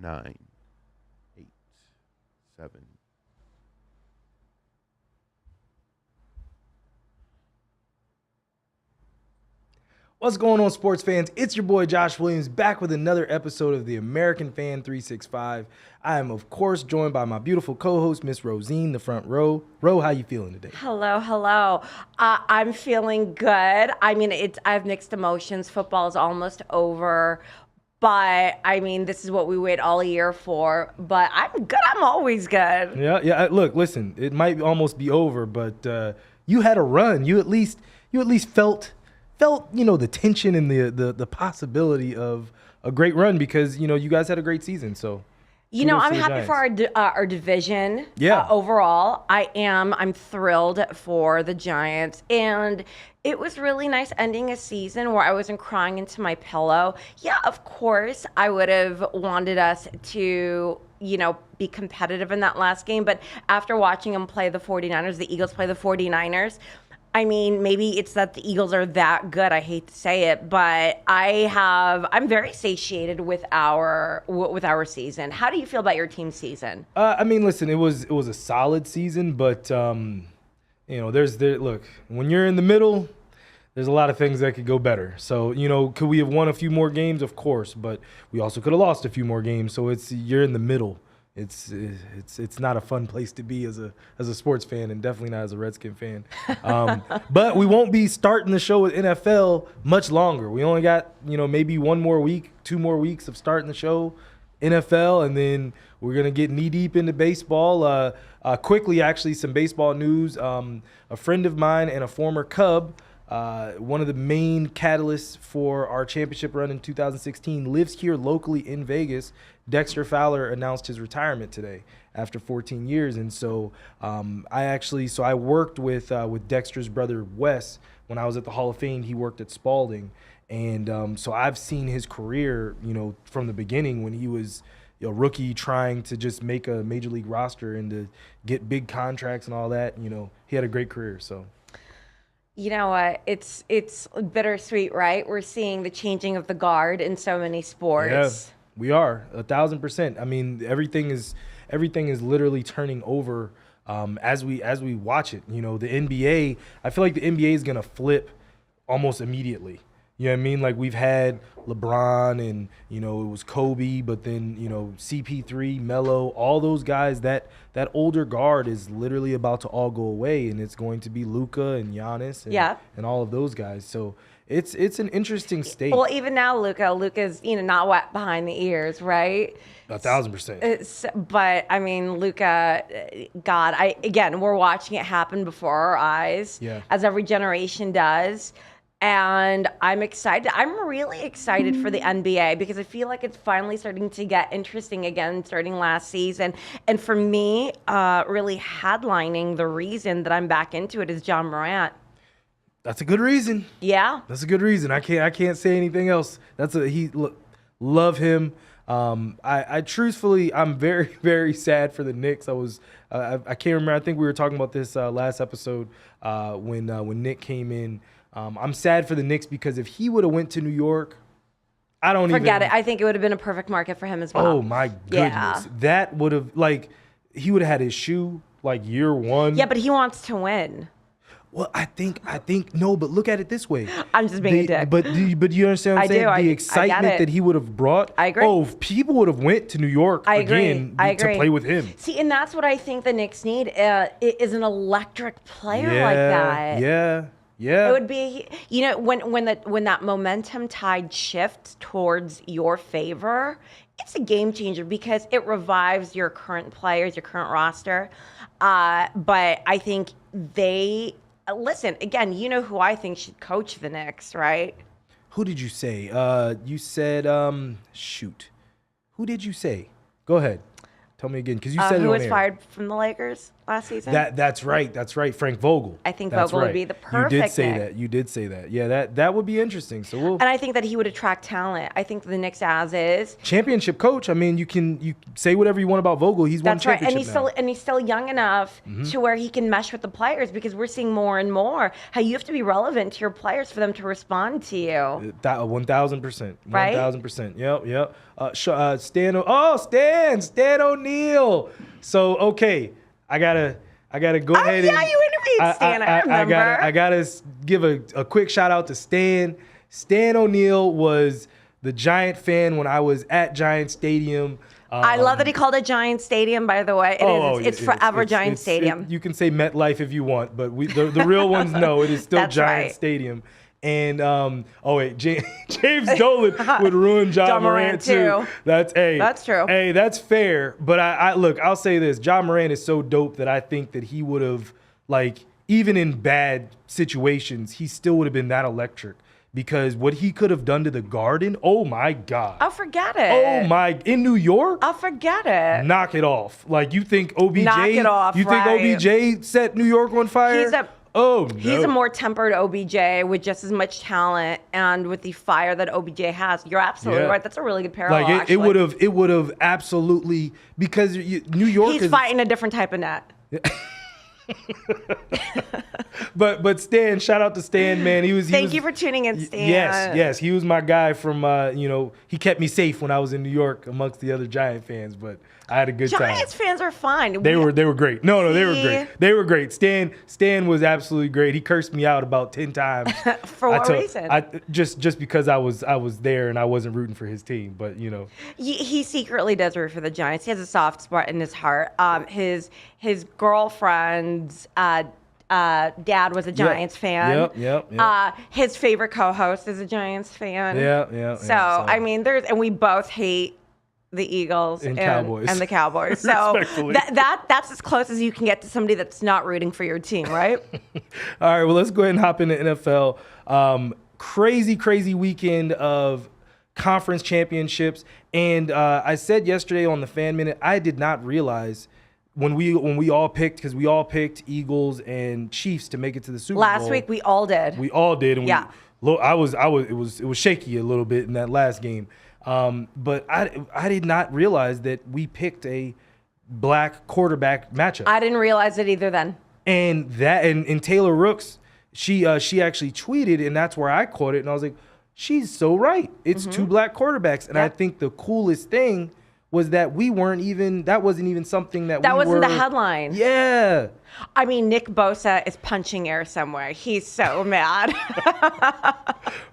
9, 8, 7. What's going on, sports fans? It's your boy Josh Williams back with another episode of the American Fan 365. I am, of course, joined by my beautiful co-host, Miss Rosine, the front row. Ro, how you feeling today? Hello. I'm feeling good. I mean, I have mixed emotions. Football is almost over. But, I mean, this is what we wait all year for. But I'm good. I'm always good. Yeah. Look, listen, it might almost be over, but you had a run. You at least felt the tension and the possibility of a great run because you guys had a great season. So I'm happy for our division. Yeah. Overall, I'm thrilled for the Giants, and it was really nice ending a season where I wasn't crying into my pillow. Yeah, of course, I would have wanted us to be competitive in that last game, but after watching them play the 49ers, the Eagles play the 49ers, I mean, maybe it's that the Eagles are that good. I hate to say it, but I'm very satiated with our season. How do you feel about your team's season? I mean, listen, it was a solid season, but look, when you're in the middle, there's a lot of things that could go better. So, could we have won a few more games? Of course, but we also could have lost a few more games. So you're in the middle. It's not a fun place to be as a sports fan, and definitely not as a Redskin fan. But we won't be starting the show with NFL much longer. We only got maybe 1 more week, 2 more weeks of starting the show NFL, and then we're gonna get knee deep into baseball. Quickly, actually, some baseball news. A friend of mine and a former Cub. One of the main catalysts for our championship run in 2016 lives here locally in Vegas. Dexter Fowler announced his retirement today after 14 years. And so I worked with Dexter's brother Wes when I was at the Hall of Fame. He worked at Spalding. And so I've seen his career, from the beginning when he was a rookie trying to just make a major league roster and to get big contracts and all that. He had a great career, so. You know what? It's bittersweet, right? We're seeing the changing of the guard in so many sports. Yeah, we are 1,000%. I mean, everything is literally turning over as we watch it. The NBA. I feel like the NBA is gonna flip almost immediately. You know what I mean? Like we've had LeBron and, it was Kobe, but then, CP3, Melo, all those guys, that older guard is literally about to all go away, and it's going to be Luka and Giannis and all of those guys. So it's an interesting state. Well, even now, Luka's, not wet behind the ears, right? 1,000%. But I mean, Luka, God, we're watching it happen before our eyes, as every generation does. And I'm excited. I'm really excited for the NBA because I feel like it's finally starting to get interesting again, starting last season. And for me, really headlining the reason that I'm back into it is John Morant. That's a good reason. Yeah, that's a good reason. I can't say anything else. Love him. I truthfully, I'm very, very sad for the Knicks. I can't remember. I think we were talking about this last episode when Nick came in. I'm sad for the Knicks because if he would have went to New York, Forget it. I think it would have been a perfect market for him as well. Oh my goodness. Yeah. That would have he would have had his shoe year one. Yeah, but he wants to win. Well, I think no, but look at it this way. I'm just being a dick. But you understand what I'm saying? The excitement that he would have brought. I agree. Oh, people would have went to New York again to play with him. See, and that's what I think the Knicks need is an electric player like that. Yeah. It would be, when that momentum tide shifts towards your favor, it's a game changer because it revives your current players, your current roster. But I think listen, again, who I think should coach the Knicks, right? Who did you say? You said, shoot. Who did you say? Go ahead. Tell me again, because you said it on Who was air. fired from the Lakers? last season? That's right. Frank Vogel. I think That's Vogel would right. be the perfect You did say that. Yeah, that would be interesting. So And I think that he would attract talent. I think the Knicks as is. Championship coach. I mean, you say whatever you want about Vogel. He's won That's right. championship And he's still young enough to where he can mesh with the players, because we're seeing more and more how you have to be relevant to your players for them to respond to you. 1,000%. Right? 1,000%. Yep. Stan O'Neal. So okay, I gotta go ahead. Yeah, you interviewed Stan. I remember. I gotta give a quick shout out to Stan. Stan O'Neal was the Giant fan when I was at Giant Stadium. I love that he called it Giant Stadium, by the way. It's forever Giant Stadium. You can say MetLife if you want, but the real ones know it is still Giant right. Stadium. And James Dolan would ruin Ja Morant too. That's true. Hey, that's fair. But I look, I'll say this: Ja Morant is so dope that I think that he would have, like, even in bad situations, he still would have been that electric. Because what he could have done to the Garden, oh my God. I'll forget it. In New York? I'll forget it. Knock it off. Like, you think OBJ? Knock it off, You think right. OBJ set New York on fire? He's a more tempered OBJ with just as much talent and with the fire that OBJ has. You're absolutely right. That's a really good parallel. Like, it would have absolutely, because New York He's fighting a different type of net. But Stan, shout out to Stan, man. Thank you for tuning in, Stan. Yes, he was my guy from he kept me safe when I was in New York amongst the other Giant fans, but I had a good time. Giants fans are fine. They were great. No, they were great. They were great. Stan was absolutely great. He cursed me out about 10 times. For what reason? Just because I was there and I wasn't rooting for his team, but He secretly does root for the Giants. He has a soft spot in his heart. His girlfriend's dad was a Giants fan. Yep. His favorite co-host is a Giants fan. Yeah. So I mean, and we both hate the Eagles and Cowboys. And the Cowboys. So that's as close as you can get to somebody that's not rooting for your team, right? All right, well, let's go ahead and hop into NFL. Crazy weekend of conference championships. And I said yesterday on the Fan Minute, I did not realize when we all picked, because we all picked Eagles and Chiefs to make it to the Super Bowl. Last week we all did. We all did. And yeah. It was shaky a little bit in that last game. But I did not realize that we picked a black quarterback matchup. I didn't realize it either then. And Taylor Rooks, she actually tweeted, and that's where I caught it, and I was like, she's so right. It's two black quarterbacks. And I think the coolest thing was that that wasn't even something that wasn't the headline. Yeah. I mean, Nick Bosa is punching air somewhere. He's so mad.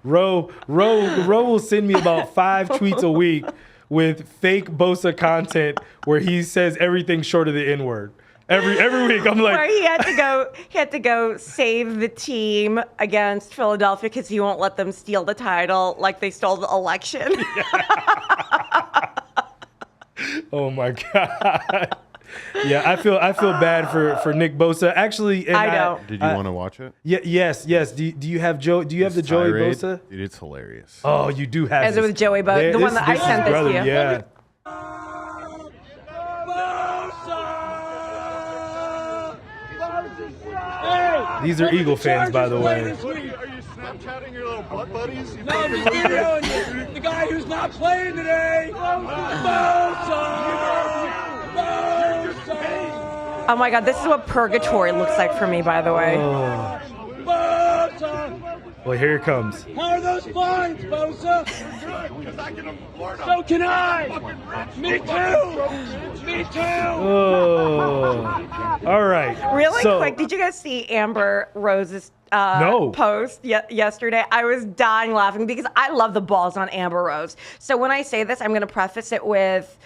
Ro will send me about 5 tweets a week with fake Bosa content where he says everything short of the N-word. Every week, I'm like, where he had to go save the team against Philadelphia because he won't let them steal the title like they stole the election. Oh my God. Yeah, I feel bad for Nick Bosa. Actually, and I don't. Did you want to watch it? Yeah, yes. Do you have the Joey Bosa? Dude, it's hilarious. Oh, you do have. As it with Joey Bosa, the one that I sent this to you. Yeah. These are Eagle fans, by the way. Are you Snapchatting your little butt buddies? No, I'm just videoing you. The guy who's not playing today. Oh my God, this is what purgatory looks like for me, by the way. Oh. Well, here it comes. How are those fines, Bosa? So can I. Me too. Me too. Oh. All right. Really quick, did you guys see Amber Rose's post yesterday? I was dying laughing because I love the balls on Amber Rose. So when I say this, I'm going to preface it with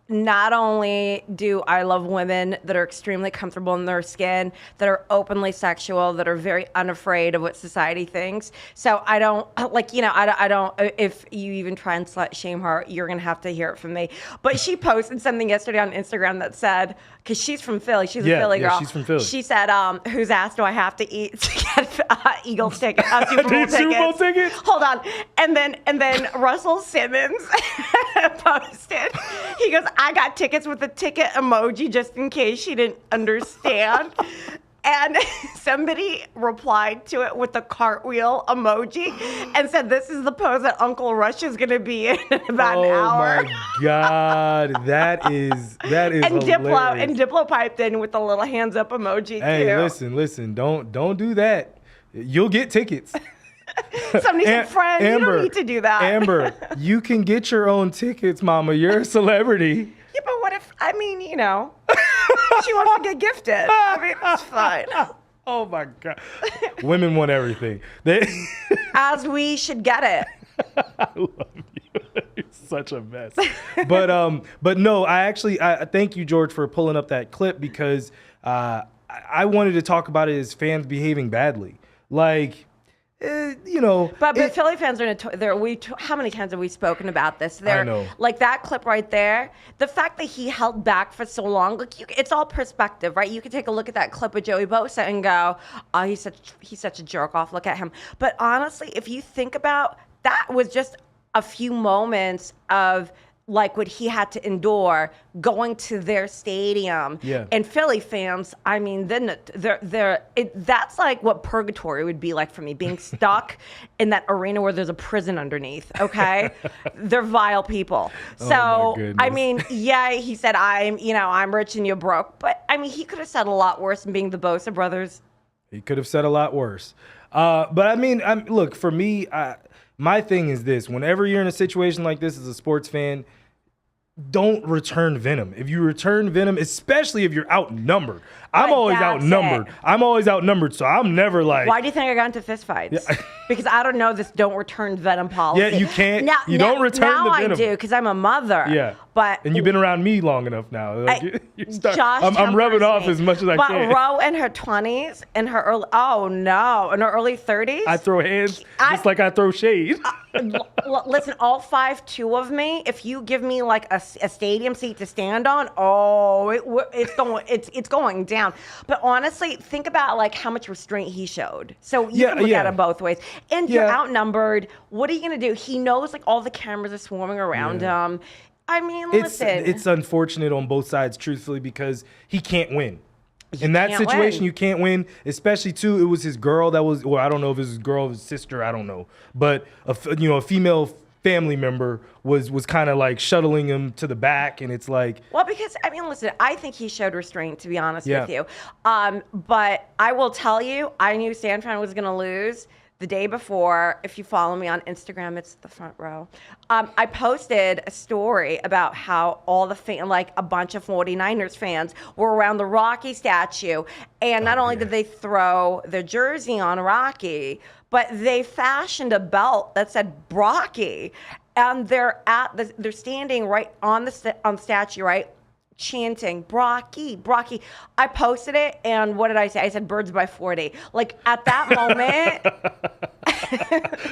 not only do I love women that are extremely comfortable in their skin, that are openly sexual, that are very unafraid of what society thinks. So I don't, I don't, if you even try and slut shame her, you're going to have to hear it from me. But she posted something yesterday on Instagram that said, because she's from Philly, she's a Philly girl. Yeah, she's from Philly. She said, whose ass do I have to eat to get Eagles tickets, Super Bowl tickets? Super Bowl tickets? Hold on. And then Russell Simmons posted, he goes, I got tickets with a ticket emoji just in case she didn't understand. And somebody replied to it with a cartwheel emoji and said, "This is the pose that Uncle Rush is going to be in about an hour." Oh my God, that is And hilarious. Diplo piped in with the little hands up emoji Hey, too. listen, don't do that. You'll get tickets. Somebody said, "Friend, you don't need to do that." Amber, you can get your own tickets, Mama. You're a celebrity. Yeah, but what if, she wants to get gifted? I mean, it's fine. Oh my God, women want everything. As we should get it. I love you. You're such a mess. But no, I thank you, George, for pulling up that clip because I wanted to talk about it as fans behaving badly. Like, But Philly fans are how many times have we spoken about this? I know. Like that clip right there, the fact that he held back for so long, it's all perspective, right? You can take a look at that clip with Joey Bosa and go, "Oh, he's such a jerk off. Look at him." But honestly, if you think about that, was just a few moments of like what he had to endure going to their stadium. Yeah. And Philly fans, I mean, then that's like what purgatory would be like for me, being stuck in that arena where there's a prison underneath, okay? They're vile people. Oh, So, my goodness. I mean, yeah, he said, I'm rich and you're broke. But, I mean, he could have said a lot worse than being the Bosa brothers. He could have said a lot worse. But I mean, look, for me, my thing is this. Whenever you're in a situation like this as a sports fan, don't return venom. If you return venom, especially if you're outnumbered. I'm always outnumbered. I'm always outnumbered, so I'm never like... Why do you think I got into fistfights? Yeah. Because I don't know this don't return venom policy. Yeah, you can't. You don't return the venom. Now I do, because I'm a mother. Yeah. And you've been around me long enough now. Like, Josh I'm rubbing off as much as I can. But Ro in her 20s, in her early 30s. I throw hands just like I throw shade. Listen, all 5'2" of me, if you give me like a stadium seat to stand on, it's going down. But honestly, think about like how much restraint he showed. So you can look at it both ways. And you're outnumbered. What are you going to do? He knows like all the cameras are swarming around him. I mean, listen. It's unfortunate on both sides, truthfully, because he can't win. In that situation, you can't win, especially, too, it was his girl that was, well, I don't know if it was his girl or his sister, I don't know. But, a female family member was kind of like shuttling him to the back, and it's like... Well, because, I mean, listen, I think he showed restraint, to be honest with you. But I will tell you, I knew San Fran was going to lose the day before. If you follow me on Instagram, it's the front row. I posted a story about how all the a bunch of 49ers fans were around the Rocky statue. And not only did they throw their jersey on Rocky, but they fashioned a belt that said Brocky. And they're standing right on the statue, right? Chanting Brocky. I posted it, and what did I say? I said birds by 40. Like at that moment,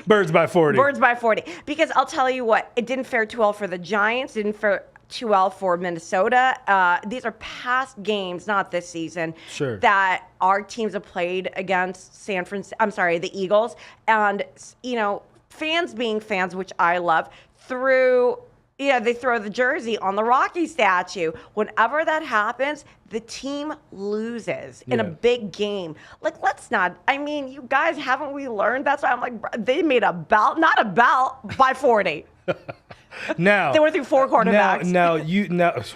birds by 40. Because I'll tell you what, it didn't fare too well for the Giants. Didn't fare too well for Minnesota. These are past games, not this season, that our teams have played against the Eagles, and fans being fans, which I love, they throw the jersey on the Rocky statue. Whenever that happens, the team loses in a big game. Like, let's not. I mean, you guys, haven't we learned? That's why I'm like, they made a belt, not a belt, by 40. Now they went through 4 quarterbacks. Now,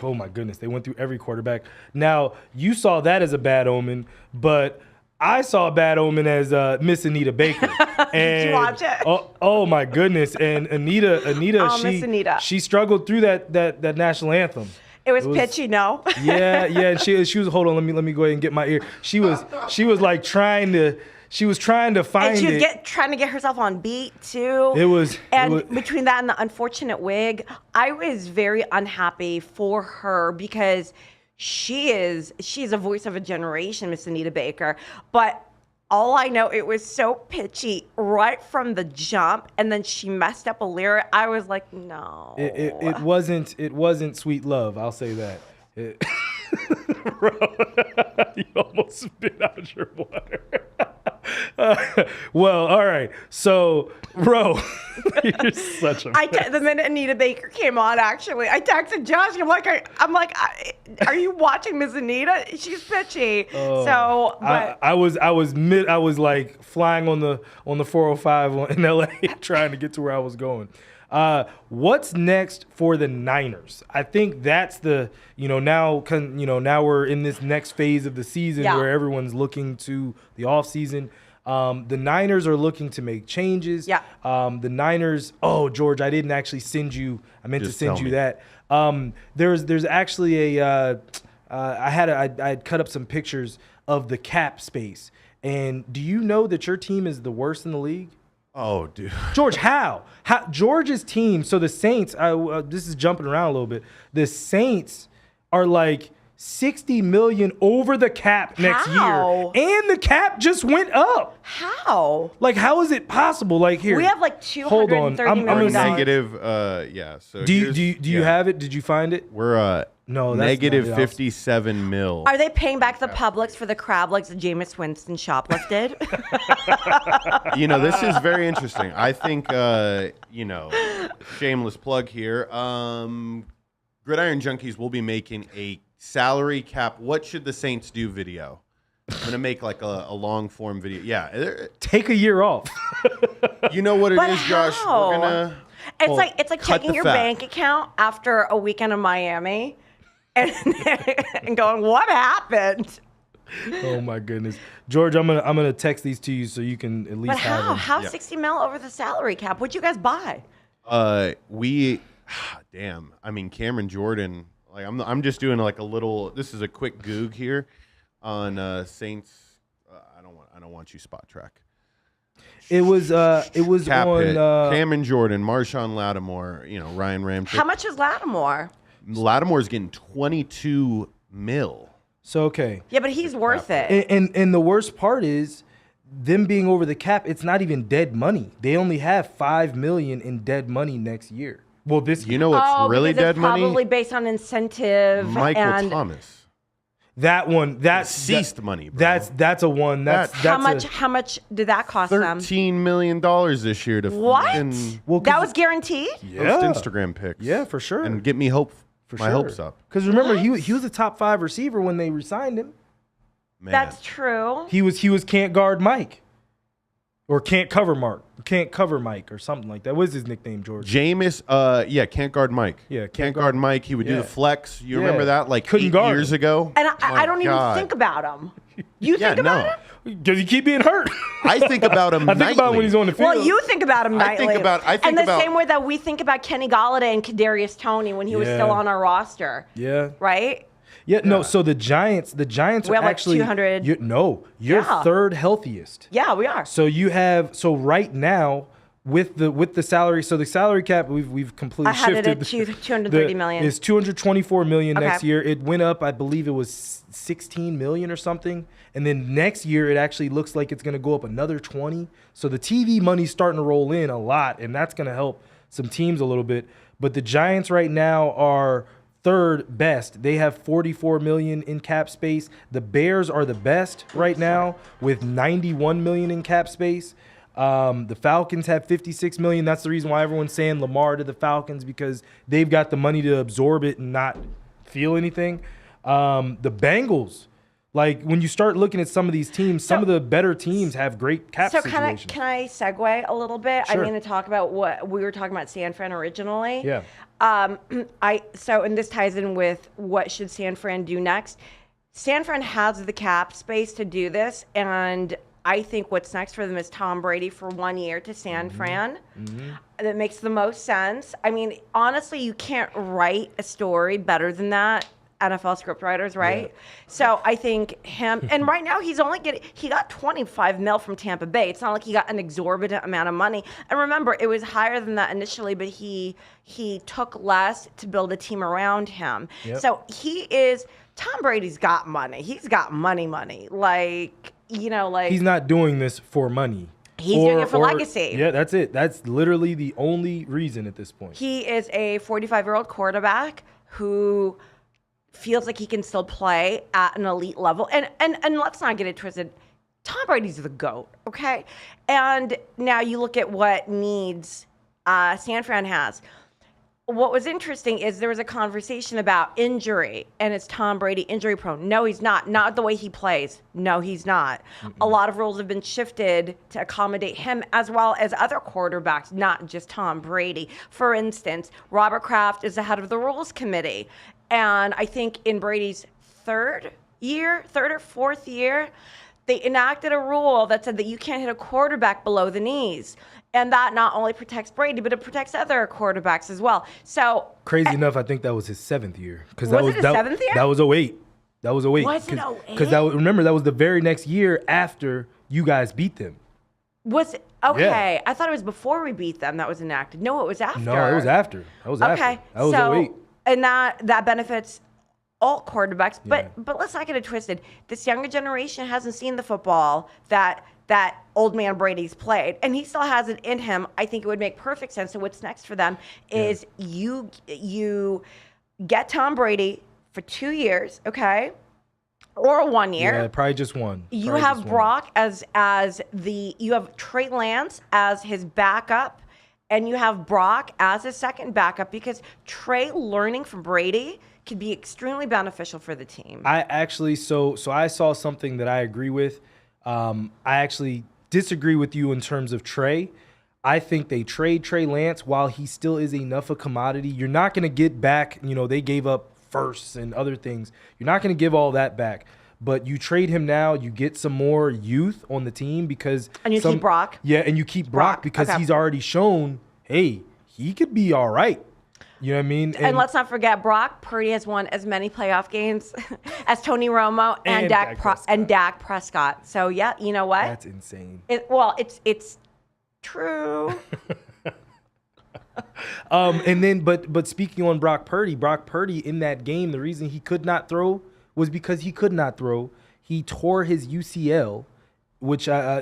oh my goodness, they went through every quarterback. Now, you saw that as a bad omen, but I saw a bad omen as Miss Anita Baker. Did you watch it? Oh my goodness! And Anita, Miss Anita. She struggled through that national anthem. It was pitchy, no? Yeah. And she was. Hold on, let me go ahead and get my ear. She was like trying to. She was trying to find and she was trying to get herself on beat too. Between that and the unfortunate wig, I was very unhappy for her because she's a voice of a generation, Miss Anita Baker. But all I know, it was so pitchy right from the jump, and then she messed up a lyric. I was like, no. It wasn't Sweet Love. I'll say that. You almost spit out your water. Well, all right. So, bro, you're such a The minute Anita Baker came on, actually, I texted Josh. I'm like, are you watching Miss Anita? She's bitchy. So, but I was like flying on the 405 in LA trying to get to where I was going. What's next for the Niners? I think that's now we're in this next phase of the season where everyone's looking to the offseason. The Niners are looking to make changes. Yeah. The Niners. Oh, George, I didn't actually send you. I meant Just to send tell you me. that. There's actually I had cut up some pictures of the cap space. And do you know that your team is the worst in the league? Oh, dude. George, how George's team? So the Saints. This is jumping around a little bit. The Saints are like $60 million over the cap next How? year, and the cap just went up. how? Like, how is it possible? Like, here We have like hold on. $230 I'm million. gonna say- Negative. Yeah. So Do here's- you have it? Did you find it? We're No, that's negative not it. 57 mil. Are they paying back the Publix for the crab legs that Jameis Winston shoplifted? This is very interesting. I think, shameless plug here. Gridiron Junkies will be making a salary cap. What should the Saints do video? I'm going to make like a long form video. Yeah. Take a year off. You know what it But is, Josh? how? We're going to. It's like cut checking the your fat. bank account after a weekend in Miami and going, what happened? Oh my goodness, George, I'm gonna text these to you so you can at least But have how? them. How Yeah. 60 mil over the salary cap? What'd you guys buy? Damn. I mean, Cameron Jordan. Like, I'm just doing like a little. This is a quick goog here on Saints. I don't want you spot track. It was Cap on hit. Cameron Jordan, Marshawn Lattimore. Ryan Ramchick. How much is Lattimore? Lattimore's getting 22 mil. so okay. Yeah, but he's worth it. And the worst part is them being over the cap. It's not even dead money. They only have $5 million in dead money next year. Well, this You know what's really because dead it's probably money? based on incentive Michael and Thomas. that one that's Ceased money, bro. That's a one. That's how much did that cost them? $13 million this year to What? fucking Well, That was guaranteed? yeah. post Instagram pics. Yeah, for sure. And get me my sure. hopes up. Because remember, he was a top 5 receiver when they re-signed him. Man. That's true. He was can't guard Mike, or can't cover Mike, or something like that. What was his nickname, George? Jameis, can't guard Mike. Yeah, can't guard Mike. He would do Yeah. the flex. You Yeah. remember that? Like Couldn't 8 guard years him. ago? And My I don't God. even think about him. You Yeah, think about no. him? Because he keep being hurt. I think about him I think about him when he's on the field. Well, you think about him I think nightly. about- I think and the about- same way that we think about Kenny Golladay and Kadarius Toney when he was Yeah. still on our roster. Yeah. Right? Yeah, no. So the Giants We are have like actually 200. You're Yeah. third healthiest. Yeah, we are. So right now with the salary, so the salary cap we've completely I had it shifted. at 230 million. It's 224 million next Okay. year. It went up, I believe it was 16 million or something, and then next year it actually looks like it's going to go up another 20. So the TV money's starting to roll in a lot, and that's going to help some teams a little bit. But the Giants right now are third best. They have 44 million in cap space. The Bears are the best right now with 91 million in cap space. The Falcons have 56 million. That's the reason why everyone's saying Lamar to the Falcons, because they've got the money to absorb it and not feel anything. The Bengals, like when you start looking at some of these teams, some of the better teams have great cap So situations. can I segue a little bit? Sure. I'm going to talk about what we were talking about San Fran originally. Yeah. And this ties in with what should San Fran do next. San Fran has the cap space to do this, and I think what's next for them is Tom Brady for 1 year to San Fran. That makes the most sense. I mean, honestly, you can't write a story better than that. NFL scriptwriters, right? Yeah. So I think him, and right now he got 25 mil from Tampa Bay. It's not like he got an exorbitant amount of money. And remember, it was higher than that initially, but he took less to build a team around him. Yep. So Tom Brady's got money. He's got money. Like, He's not doing this for money. He's doing it for legacy. Yeah, that's it. That's literally the only reason at this point. He is a 45-year-old quarterback who feels like he can still play at an elite level. And let's not get it twisted. Tom Brady's the GOAT, okay? And now you look at what needs San Fran has. What was interesting is there was a conversation about injury, and is Tom Brady injury prone? No, he's not. Not the way he plays. No, he's not. A lot of rules have been shifted to accommodate him as well as other quarterbacks, not just Tom Brady. For instance, Robert Kraft is the head of the rules committee, and I think in Brady's third or fourth year, they enacted a rule that said that you can't hit a quarterback below the knees. And that not only protects Brady, but it protects other quarterbacks as well. So crazy enough, I think that was his 7th year. Was it his 7th year? That was 08. That was 08. Was it 08? Because remember, that was the very next year after you guys beat them. Was it? Okay. Yeah. I thought it was before we beat them that was enacted. No, it was after. No, it was after. That was after. Okay. That was 08. And that benefits all quarterbacks. Yeah. But let's not get it twisted. This younger generation hasn't seen the football that old man Brady's played, and he still has it in him. I think it would make perfect sense. So what's next for them is you get Tom Brady for 2 years, okay, or 1 year. Yeah, probably just one. You have Brock you have Trey Lance as his backup, and you have Brock as his second backup, because Trey learning from Brady could be extremely beneficial for the team. I actually so I saw something that I agree with. I actually disagree with you in terms of Trey. I think they trade Trey Lance while he still is enough a commodity. You're not going to get back, they gave up firsts and other things. You're not going to give all that back. But you trade him now, you get some more youth on the team because... And you keep Brock? Yeah, and you keep Brock because he's already shown, hey, he could be all right. You know what I mean? And let's not forget, Brock Purdy has won as many playoff games as Tony Romo and Dak Prescott. So yeah, you know what? That's insane. It's true. And then, but speaking on Brock Purdy in that game, the reason he could not throw was because he could not throw. He tore his UCL. Which I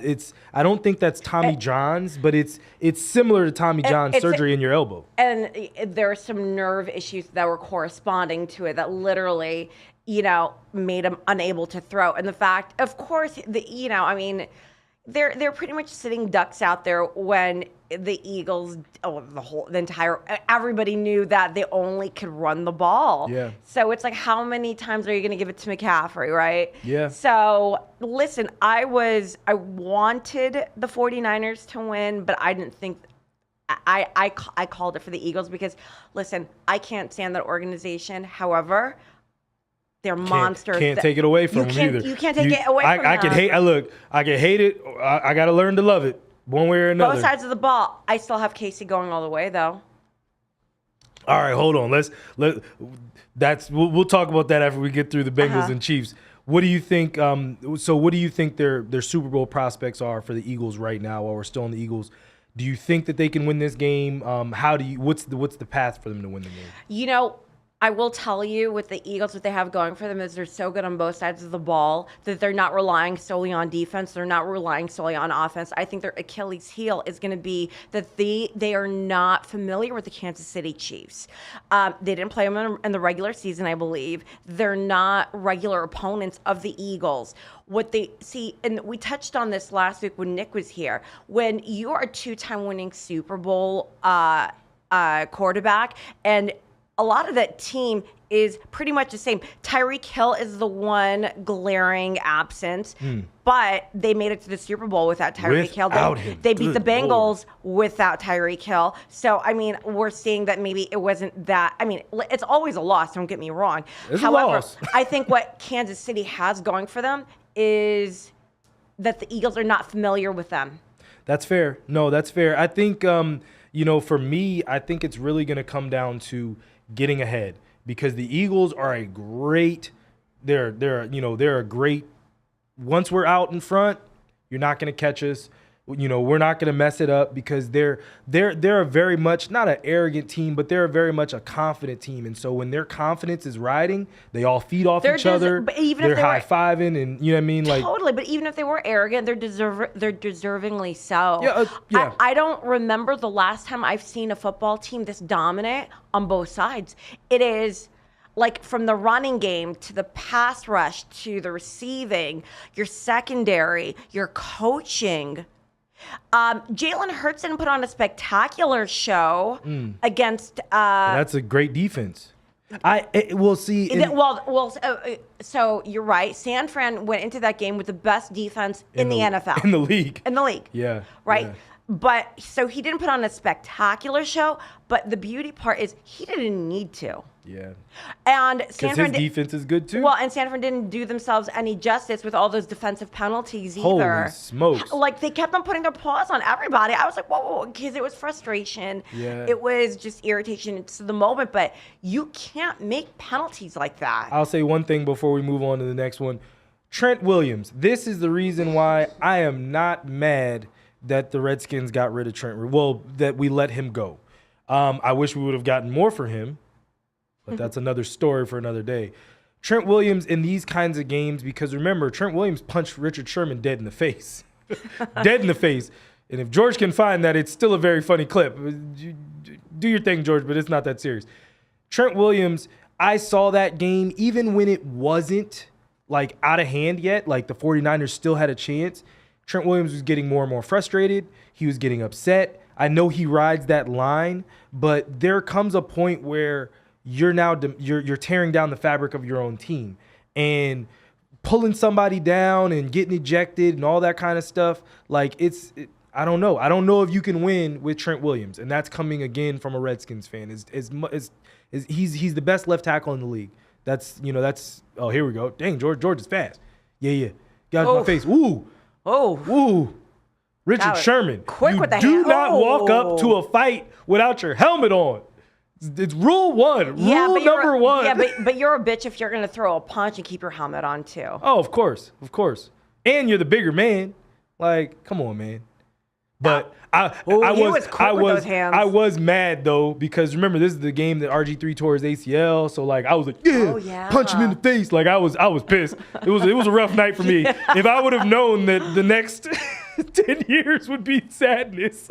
don't think that's Tommy John's, but it's similar to Tommy John's surgery in your elbow. And there are some nerve issues that were corresponding to it that literally, made him unable to throw. And the fact, of course, they're pretty much sitting ducks out there when the Eagles, everybody knew that they only could run the ball. Yeah. So it's like, how many times are you going to give it to McCaffrey, right? Yeah. So listen, I wanted the 49ers to win, but I didn't think I called it for the Eagles because, listen, I can't stand that organization. However, they're monsters. Can't take it away from them either. You can't take it away from them. I can hate it. I got to learn to love it one way or another. Both sides of the ball. I still have Casey going all the way, though. All right, hold on. We'll talk about that after we get through the Bengals and Chiefs. What do you think? What do you think their Super Bowl prospects are for the Eagles right now? While we're still on the Eagles, do you think that they can win this game? What's the path for them to win the game? I will tell you, with the Eagles, what they have going for them is they're so good on both sides of the ball that they're not relying solely on defense. They're not relying solely on offense. I think their Achilles heel is going to be that they are not familiar with the Kansas City Chiefs. They didn't play them in the regular season, I believe. They're not regular opponents of the Eagles. What they see, and we touched on this last week when Nick was here, when you are a two-time winning Super Bowl quarterback, and a lot of that team is pretty much the same. Tyreek Hill is the one glaring absence, but they made it to the Super Bowl without Tyreek Hill. They beat the Bengals without Tyreek Hill. So, we're seeing that maybe it wasn't that. It's always a loss, don't get me wrong. However, I think what Kansas City has going for them is that the Eagles are not familiar with them. That's fair. No, that's fair. I think, for me, I think it's really going to come down to getting ahead, because the Eagles are a great, they're a great, once we're out in front, you're not going to catch us. We're not going to mess it up, because they're a very much, not an arrogant team, but they're very much a confident team. And so when their confidence is riding, they all feed off each other. But even they're if they high-fiving, and you know what I mean? Totally, but even if they were arrogant, they're deservingly so. Yeah. I don't remember the last time I've seen a football team this dominant on both sides. It is, like from the running game to the pass rush to the receiving, your secondary, your coaching. Jalen Hurts didn't put on a spectacular show against. That's a great defense. We'll see. So you're right. San Fran went into that game with the best defense in the NFL. In the league. In the league. Yeah. Right? Yeah. But so he didn't put on a spectacular show, but the beauty part is he didn't need to. Yeah. And Because his defense is good too. Well, and San Fran didn't do themselves any justice with all those defensive penalties either. Holy smokes. Like they kept on putting their paws on everybody. I was like, whoa, because it was frustration. Yeah. It was just irritation to the moment, but you can't make penalties like that. I'll say one thing before we move on to the next one. Trent Williams. This is the reason why I am not mad that the Redskins got rid of Trent. Well, that we let him go. I wish we would have gotten more for him, but that's another story for another day. Trent Williams in these kinds of games, because remember, Trent Williams punched Richard Sherman dead in the face. Dead in the face. And if George can find that, it's still a very funny clip. Do your thing, George, but it's not that serious. Trent Williams, I saw that game even when it wasn't like out of hand yet, like the 49ers still had a chance. Trent Williams was getting more and more frustrated. He was getting upset. I know he rides that line, but there comes a point where you're tearing down the fabric of your own team and pulling somebody down and getting ejected and all that kind of stuff. Like I don't know. I don't know if you can win with Trent Williams, and that's coming again from a Redskins fan. He's the best left tackle in the league. That's oh, here we go. Dang, George is fast. Yeah. Got in my face. Ooh. Richard Sherman. Quick with the hand. Do not walk up to a fight without your helmet on. It's rule one. Rule number one. Yeah, but you're a bitch if you're going to throw a punch and keep your helmet on too. Oh, of course. And you're the bigger man. Like, come on, man. But I was mad though, because remember, this is the game that RG3 tore his ACL. So like I was like, punch him in the face. Like I was pissed. It was a rough night for me. If I would have known that the next 10 years would be sadness.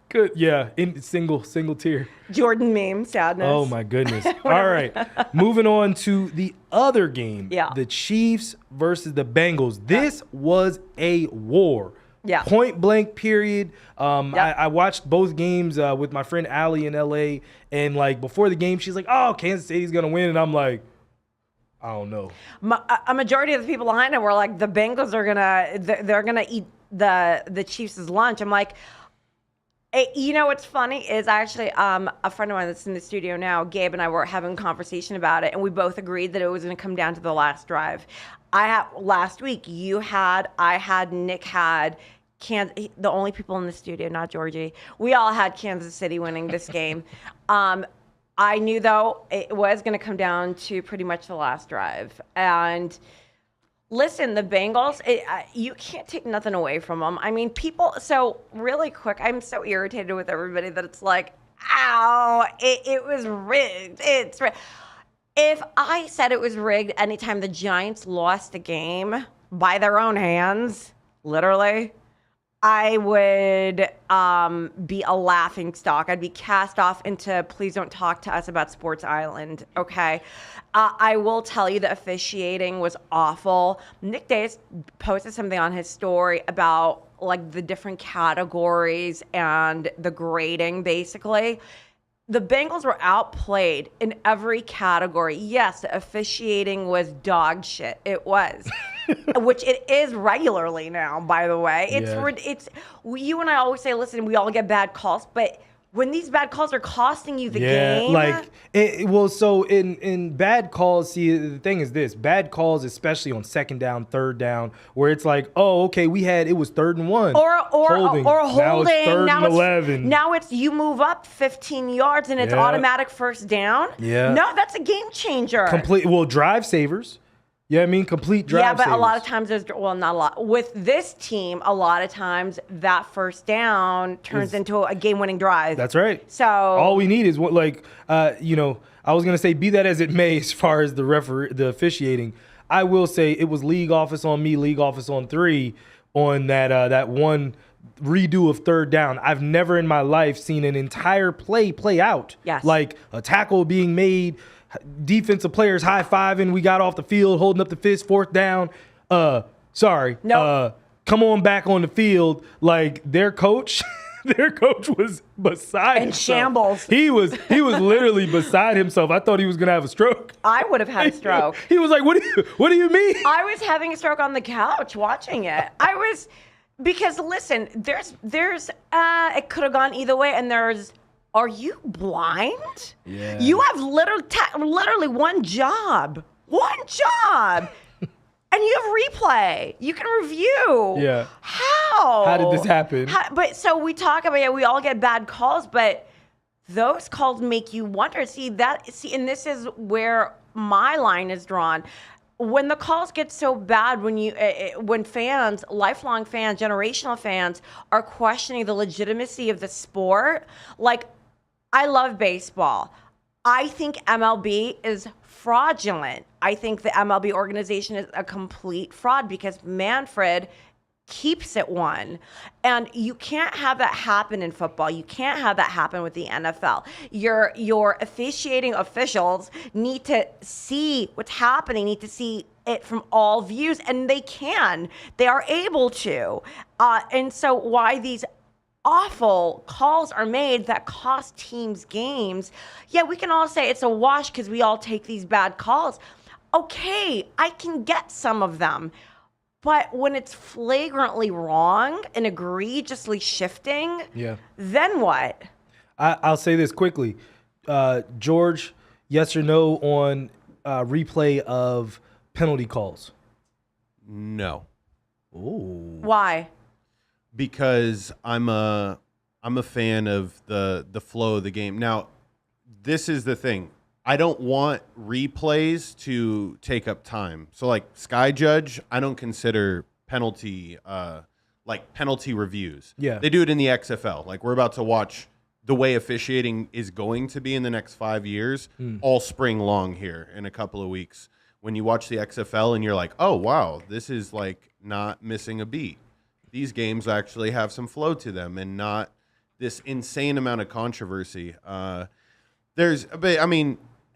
Good. Yeah. In single tear. Jordan meme sadness. Oh my goodness. All right. Moving on to the other game. Yeah. The Chiefs versus the Bengals. This was a war. Yeah. Point blank period. I watched both games with my friend Allie in LA, and like before the game, she's like, "Oh, Kansas City's gonna win," and I'm like, "I don't know." A majority of the people behind it were like, "The Bengals are gonna eat the Chiefs' lunch." I'm like, you know what's funny is actually a friend of mine that's in the studio now, Gabe, and I were having a conversation about it, and we both agreed that it was going to come down to the last drive. Last week I had, Nick had. The only people in the studio, not Georgie. We all had Kansas City winning this game. I knew, though, it was going to come down to pretty much the last drive. And listen, the Bengals, you can't take nothing away from them. I mean, so really quick, I'm so irritated with everybody that it's like, ow, it was rigged. It's rigged. If I said it was rigged anytime the Giants lost a game by their own hands, literally, I would be a laughing stock. I'd be cast off into please don't talk to us about Sports Island, okay? I will tell you the officiating was awful. Nick Days posted something on his story about like the different categories and the grading, basically. The Bengals were outplayed in every category. Yes, the officiating was dog shit. It was. Which it is regularly now, by the way. It's you and I always say, listen, we all get bad calls, but when these bad calls are costing you the game. So in bad calls, see, the thing is this, bad calls, especially on second down, third down, where it's like, oh, okay, it was 3rd and 1. Or holding. Now it's 3rd and 11. Now it's you move up 15 yards and it's automatic first down. Yeah. No, that's a game changer. Drive savers. Yeah, I mean, complete drive savers. Yeah, but a lot of times not a lot. With this team, a lot of times that first down turns into a game-winning drive. That's right. So all we need is I was going to say, be that as it may, as far as the officiating, I will say it was league office on me, league office on 3 on that one redo of 3rd down. I've never in my life seen an entire play out. Yes. Like a tackle being made, defensive players high-fiving. We got off the field, holding up the fist, fourth down. Sorry. Nope. Come on back on the field. Like, their coach was beside In himself. shambles. He was literally beside himself. I thought he was going to have a stroke. I would have had a stroke. He was like, what do you mean? I was having a stroke on the couch watching it. Because listen, there's it could have gone either way, and are you blind? Yeah. You have literally one job. And you have replay. You can review. Yeah. How did this happen? But so we talk about it. We all get bad calls, but those calls make you wonder. And this is where my line is drawn. When the calls get so bad, when fans, lifelong fans, generational fans, are questioning the legitimacy of the sport, like, I love baseball. I think MLB is fraudulent. I think the MLB organization is a complete fraud because Manfred keeps it one. And you can't have that happen in football. You can't have that happen with the NFL. Your officiating officials need to see what's happening, need to see it from all views, and they are able to. And so why these awful calls are made that cost teams games. Yeah, we can all say it's a wash because we all take these bad calls. Okay, I can get some of them. But when it's flagrantly wrong and egregiously shifting, then what? I'll say this quickly. George, yes or no on replay of penalty calls? No. Ooh. Why? Because I'm a fan of the flow of the game. Now, this is the thing. I don't want replays to take up time. So, like, Sky Judge, I don't consider penalty reviews. Yeah. They do it in the XFL. Like, we're about to watch the way officiating is going to be in the next 5 years, all spring long here in a couple of weeks. When you watch the XFL and you're like, oh, wow, this is, like, not missing a beat. These games actually have some flow to them and not this insane amount of controversy.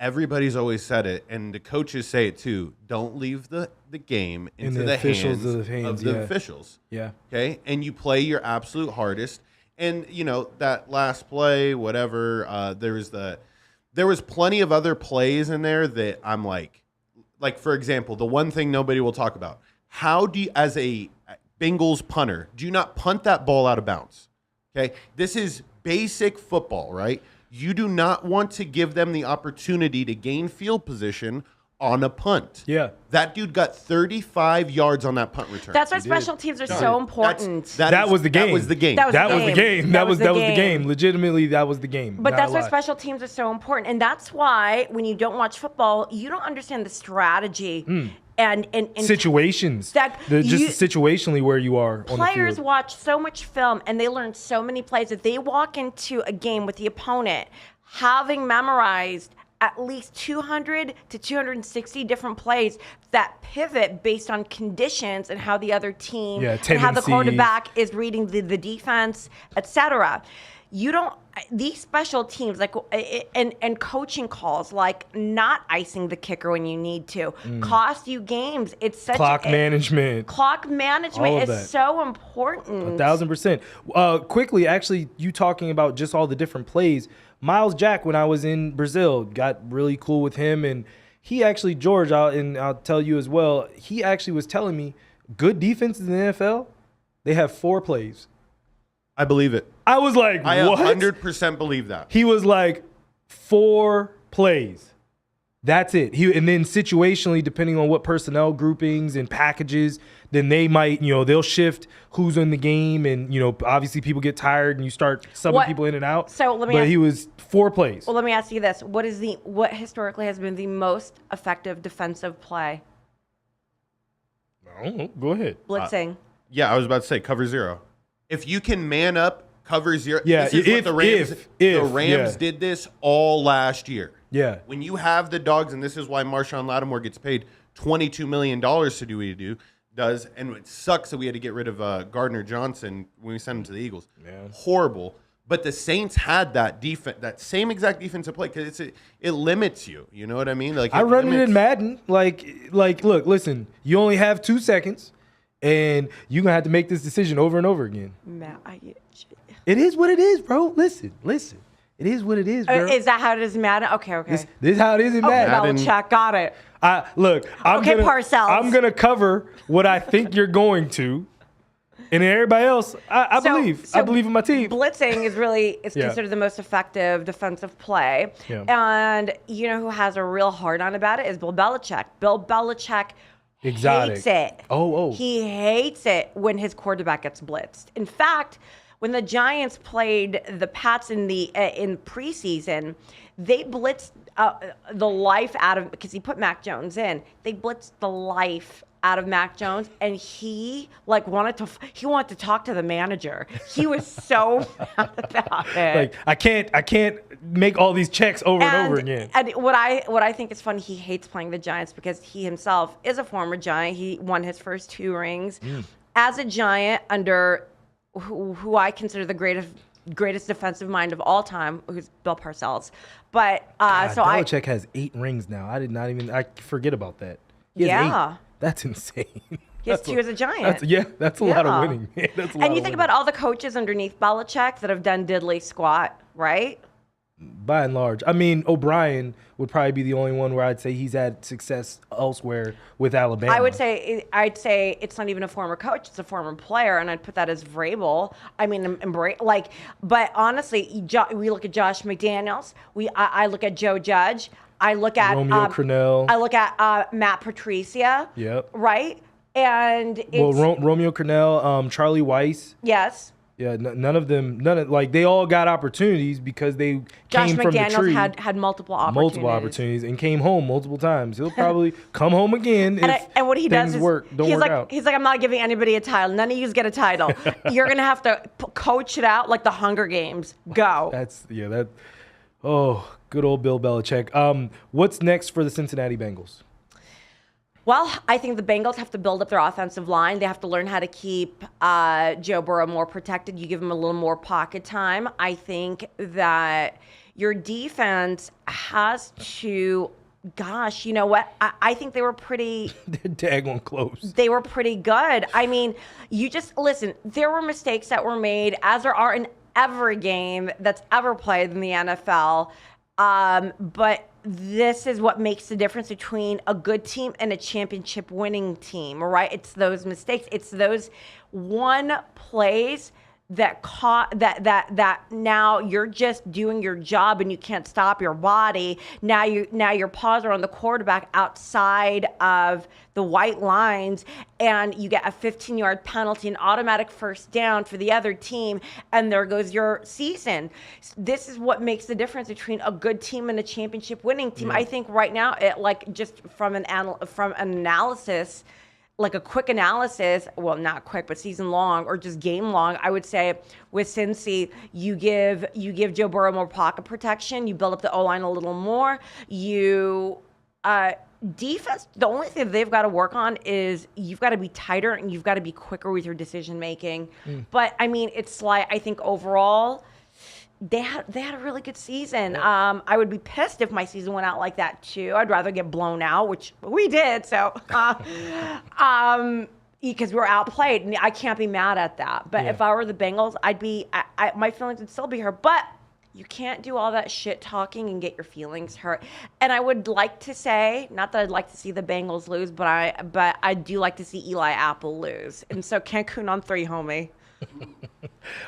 Everybody's always said it, and the coaches say it too. Don't leave the game into the hands of the officials. Yeah. Okay? And you play your absolute hardest. And, that last play, whatever, there was plenty of other plays in there that I'm like, for example, the one thing nobody will talk about. How do you, as a Bengals punter, do you not punt that ball out of bounds? Okay? This is basic football, right? You do not want to give them the opportunity to gain field position on a punt. Yeah. That dude got 35 yards on that punt return. That's why special teams are so important. That was the game. That was the game. That was the game. That was the game. Legitimately, that was the game. But that's why special teams are so important. And that's why when you don't watch football, you don't understand the strategy and situations. Situationally where you are on the field. Players watch so much film and they learn so many plays that they walk into a game with the opponent having memorized at least 200 to 260 different plays that pivot based on conditions and how the other team and how the quarterback is reading the defense, etc. These special teams, like and coaching calls, like not icing the kicker when you need to, cost you games. It's such clock management. Clock management is so important. 1,000%. Quickly, actually, you talking about just all the different plays. Miles Jack, when I was in Brazil, got really cool with him, and he actually, George, I'll tell you as well, he actually was telling me, good defenses in the NFL, they have 4 plays. I believe it. I was like, I what? 100% believe that. He was like, 4 plays. That's it. And then situationally, depending on what personnel groupings and packages, then they might, they'll shift who's in the game. And, obviously people get tired and you start subbing people in and out. So he was 4 plays. Well, let me ask you this. What historically has been the most effective defensive play? I don't know. Go ahead. Blitzing. I was about to say cover 0. If you can man up, cover 0. Yeah, this is what the Rams did this all last year. Yeah. When you have the dogs, and this is why Marshawn Lattimore gets paid $22 million to do what he does, and it sucks that we had to get rid of Gardner Johnson when we sent him to the Eagles. Yeah. Horrible. But the Saints had that same exact defensive play because it limits you. You know what I mean? Like I run it in Madden. Like, look, listen. You only have 2 seconds, and you're gonna have to make this decision over and over again. It is what it is, bro. Listen. It is what it is, bro. Is that how it is in Madden? Okay. This is how it is in Madden. Belichick, got it. Parcells. I'm gonna cover what I think you're going to. And then everybody else, I believe in my team. Blitzing is considered the most effective defensive play. Yeah. And you know who has a real hard on about it is Bill Belichick. Bill Belichick hates it. He hates it when his quarterback gets blitzed. In fact, when the Giants played the Pats in preseason, they blitzed the life out of, because he put Mac Jones in. They blitzed the life out of Mac Jones, and he wanted to talk to the manager. He was so mad about it. Like, I can't make all these checks over and over again. And what I think is funny, he hates playing the Giants because he himself is a former Giant. He won his first 2 rings as a Giant under who I consider the greatest defensive mind of all time, who's Bill Parcells. But Belichick has 8 rings now. I forget about that. He has 8. That's insane. Yes, he was a Giant. That's a lot of winning. And you think about all the coaches underneath Belichick that have done diddly squat, right? By and large. I mean, O'Brien would probably be the only one where I'd say he's had success elsewhere with Alabama. I'd say it's not even a former coach; it's a former player, and I'd put that as Vrabel. I mean, but honestly, we look at Josh McDaniels. I look at Joe Judge. I look at Romeo Crennel. I look at Matt Patricia. Yep. Right? And it's, Romeo Crennel, Charlie Weiss. Yes. Yeah, none of they all got opportunities because they came from the tree. Josh McDaniels had multiple opportunities and came home multiple times. He'll probably come home again and what he does is don't work out. He's like, I'm not giving anybody a title. None of you get a title. You're gonna have to coach it out like the Hunger Games. Go. Good old Bill Belichick. What's next for the Cincinnati Bengals? Well, I think the Bengals have to build up their offensive line. They have to learn how to keep Joe Burrow more protected. You give him a little more pocket time. I think that your defense has to, gosh, you know what? I think they were pretty... They're daggone close. They were pretty good. I mean, you just, listen, there were mistakes that were made, as there are in every game that's ever played in the NFL. But this is what makes the difference between a good team and a championship winning team, right? It's those mistakes. It's those one plays that now you're just doing your job and you can't stop your body. Now your paws are on the quarterback outside of the white lines, and you get a 15-yard penalty, an automatic first down for the other team, and there goes your season. This is what makes the difference between a good team and a championship winning team. Yeah. I think right now, just from an analysis, like a quick analysis, well, not quick, but season long or just game long, I would say with Cincy, you give Joe Burrow more pocket protection, you build up the O-line a little more, defense, the only thing they've got to work on is you've got to be tighter and you've got to be quicker with your decision making. But I mean, it's like, I think overall, they had a really good season. Yeah. I would be pissed if my season went out like that too. I'd rather get blown out, which we did. So, because we were outplayed, and I can't be mad at that. But if I were the Bengals, my feelings would still be hurt. But you can't do all that shit talking and get your feelings hurt. And I would like to say, not that I'd like to see the Bengals lose, but I do like to see Eli Apple lose. And so Cancun on 3, homie.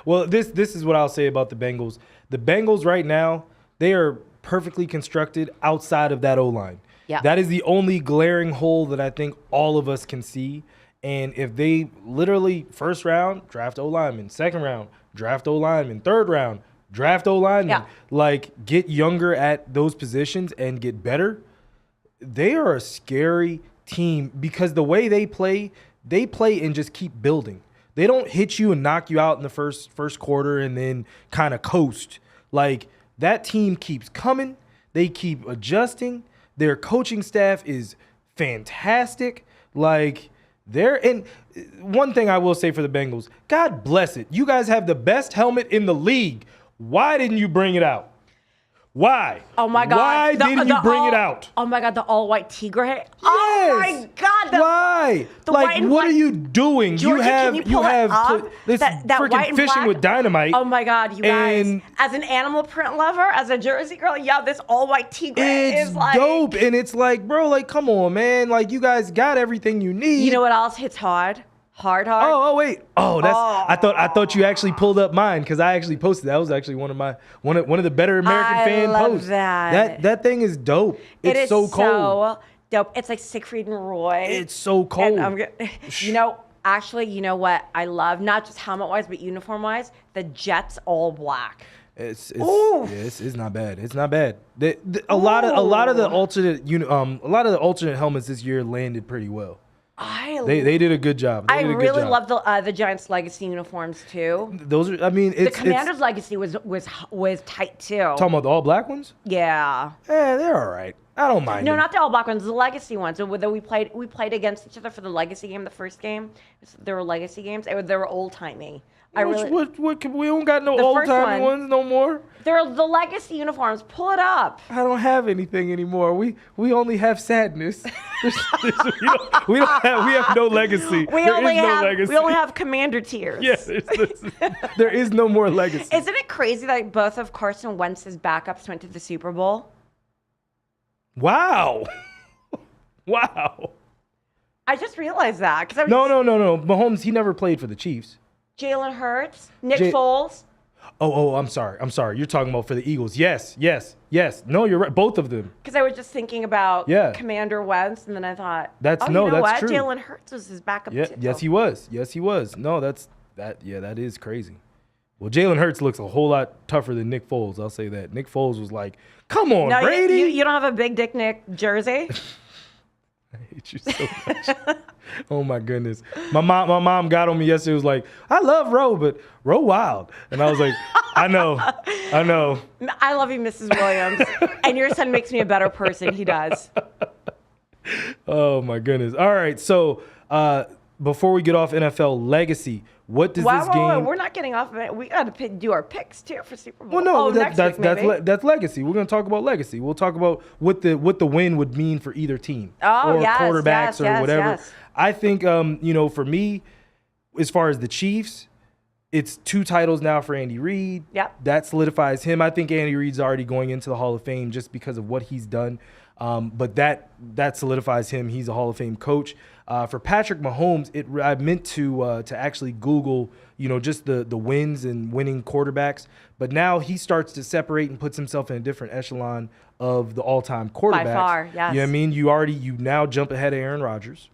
Well, this is what I'll say about the Bengals. The Bengals right now, they are perfectly constructed outside of that O-line. Yeah. That is the only glaring hole that I think all of us can see. And if they literally first round, draft O-lineman, second round, draft O-lineman, third round, draft O-lineman, get younger at those positions and get better, they are a scary team because the way they play and just keep building. They don't hit you and knock you out in the first quarter and then kind of coast. Like, that team keeps coming. They keep adjusting. Their coaching staff is fantastic. Like, and one thing I will say for the Bengals, God bless it. You guys have the best helmet in the league. Why didn't you bring it out? Why? Oh my God! Why didn't you bring it out? Oh my God! The all-white tigre. Yes. Oh my God! Why? Like, what are you doing? Georgia, can you pull it up? This that freaking white and fishing black? with dynamite. Oh my God, you guys! And as an animal print lover, as a Jersey girl, yeah, this all-white tigre it's is like dope, and it's like, bro, like, come on, man, like, you guys got everything you need. You know what else hits hard? Hard. Oh wait. That's. I thought you actually pulled up mine because I actually posted that. Was actually one of the better American fan love posts. that. Thing is dope. It It's is so cold. dope. It's like Siegfried and Roy. It's so cold. And actually, you know what I love? Not just helmet-wise, but uniform-wise, the Jets all black. It's not bad. It's not bad. A lot of the alternate helmets this year landed pretty well. They did a good job. I really love the Giants' legacy uniforms too. Those are. I mean, the Commanders' legacy was tight too. Talking about the all black ones? Yeah. They're all right. I don't mind. No, them. not the all black ones. The legacy ones. So whether we played against each other for the legacy game, the first game. There were legacy games. They were old timey. We don't got no old timey ones no more. They're the legacy uniforms. Pull it up. I don't have anything anymore. We only have sadness. we have no legacy. We only have commander tears. Yes, there is no more legacy. Isn't it crazy that both of Carson Wentz's backups went to the Super Bowl? Wow. I just realized that because No. Mahomes, he never played for the Chiefs. Jalen Hurts, Nick Foles. Oh, I'm sorry. You're talking about for the Eagles. Yes. No, you're right. Both of them. Because I was just thinking about Commander Wentz, and then I thought, that's true. Jalen Hurts was his backup too. Yes, he was. No, that is crazy. Well, Jalen Hurts looks a whole lot tougher than Nick Foles. I'll say that. Nick Foles was like, come on, Brady. You don't have a big dick Nick jersey? I hate you so much. Oh my goodness. My mom got on me yesterday. Was like, I love Roe, but Roe wild. And I was like, I know. I love you, Mrs. Williams. And your son makes me a better person. He does. Oh my goodness. All right. So before we get off NFL legacy, what does this game? We're not getting off of it. We got to do our picks too for Super Bowl. Well, no, that's legacy. We're going to talk about legacy. We'll talk about what the win would mean for either team or quarterbacks or whatever. Yes. I think for me, as far as the Chiefs, it's 2 titles now for Andy Reid. Yep. That solidifies him. I think Andy Reid's already going into the Hall of Fame just because of what he's done. But that solidifies him. He's a Hall of Fame coach. For Patrick Mahomes, I meant to actually Google, just the wins and winning quarterbacks. But now he starts to separate and puts himself in a different echelon of the all-time quarterbacks. By far, yes. You know what I mean? You now jump ahead of Aaron Rodgers.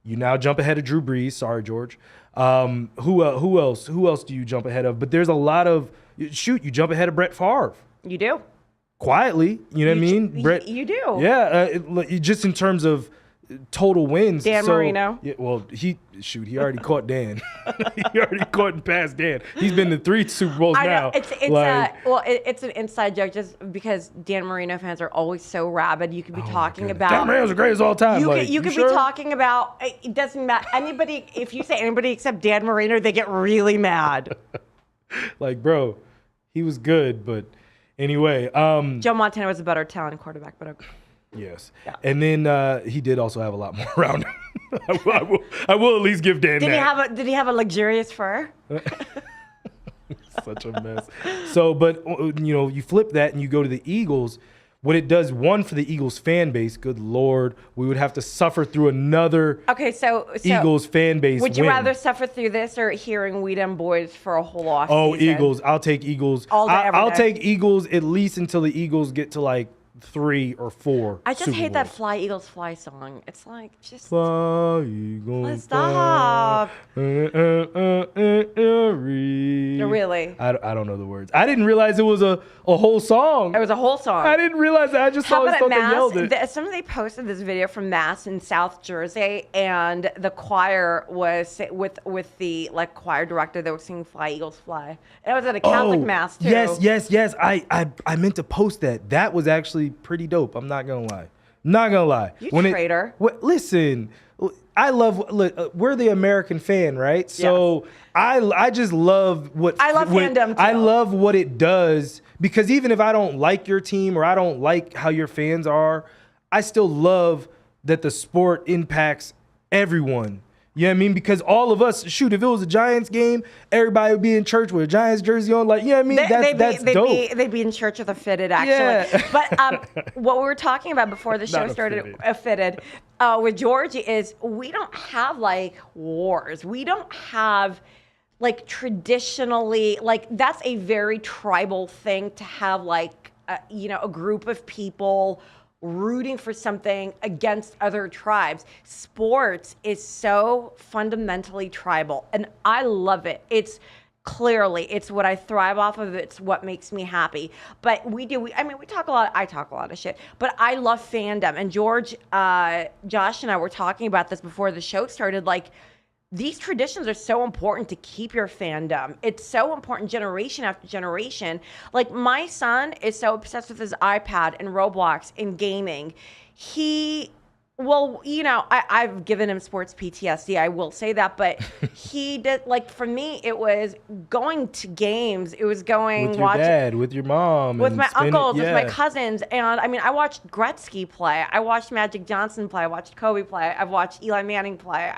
You now jump ahead of Drew Brees. Sorry, George. Who else? Who else do you jump ahead of? But there's a lot of you jump ahead of Brett Favre. You do. Quietly, you know what I mean? Brett, you do. Yeah, just in terms of total wins. Dan Marino. Yeah, well, he already caught Dan. He already caught and passed Dan. He's been to 3 Super Bowls now. It's an inside joke just because Dan Marino fans are always so rabid. You could be talking about Dan Marino's the greatest of all time. You could be talking about it doesn't matter anybody. If you say anybody except Dan Marino, they get really mad. Like, bro, he was good, but anyway. Joe Montana was a better talent quarterback, but okay. Yes. Yeah. And then he did also have a lot more around him. I will at least give Dan that. Did he have a luxurious fur? Such a mess. So, but, you flip that and you go to the Eagles. What it does, one, for the Eagles fan base, good Lord, we would have to suffer through another Eagles fan base Would you rather suffer through this or hearing We Dem Boys for a whole off season? season? Eagles. I'll take Eagles. All day, I'll take Eagles at least until the Eagles get to like 3 or 4. I just Super hate Bowls. that Fly Eagles Fly song. It's like just Fly Eagles stop. Really? I don't know the words. I didn't realize it was a whole song. It was a whole song. I didn't realize that. I just always thought they yelled it. Somebody posted this video from Mass in South Jersey, and the choir was with the choir director. They were singing "Fly Eagles Fly." And it was at a Catholic Mass too. Yes. I meant to post that. That was actually pretty dope. I'm not gonna lie. Not gonna lie. You traitor. Listen, we're the American fan, right? So I just love I love fandom too. I love what it does, because even if I don't like your team or I don't like how your fans are, I still love that the sport impacts everyone. You know what I mean? Because all of us, shoot, if it was a Giants game, everybody would be in church with a Giants jersey on. Like, you know what I mean? That's dope. They'd be in church with a fitted, actually. Yeah. But what we were talking about before the show started, fitted, with George, is we don't have, like, wars. We don't have, like, traditionally, like, that's a very tribal thing to have, like, a group of people rooting for something against other tribes. Sports is so fundamentally tribal, and I love it. It's what I thrive off of. It's what makes me happy. But we talk a lot. I talk a lot of shit, but I love fandom. And Josh and I were talking about this before the show started. Like, these traditions are so important to keep your fandom. It's so important generation after generation. Like, my son is so obsessed with his iPad and Roblox and gaming. I've given him sports PTSD, I will say that, but he did, like, for me, it was going to games. It was going, with your dad, with your mom, with my uncles, with my cousins. And I mean, I watched Gretzky play. I watched Magic Johnson play. I watched Kobe play. I've watched Eli Manning play.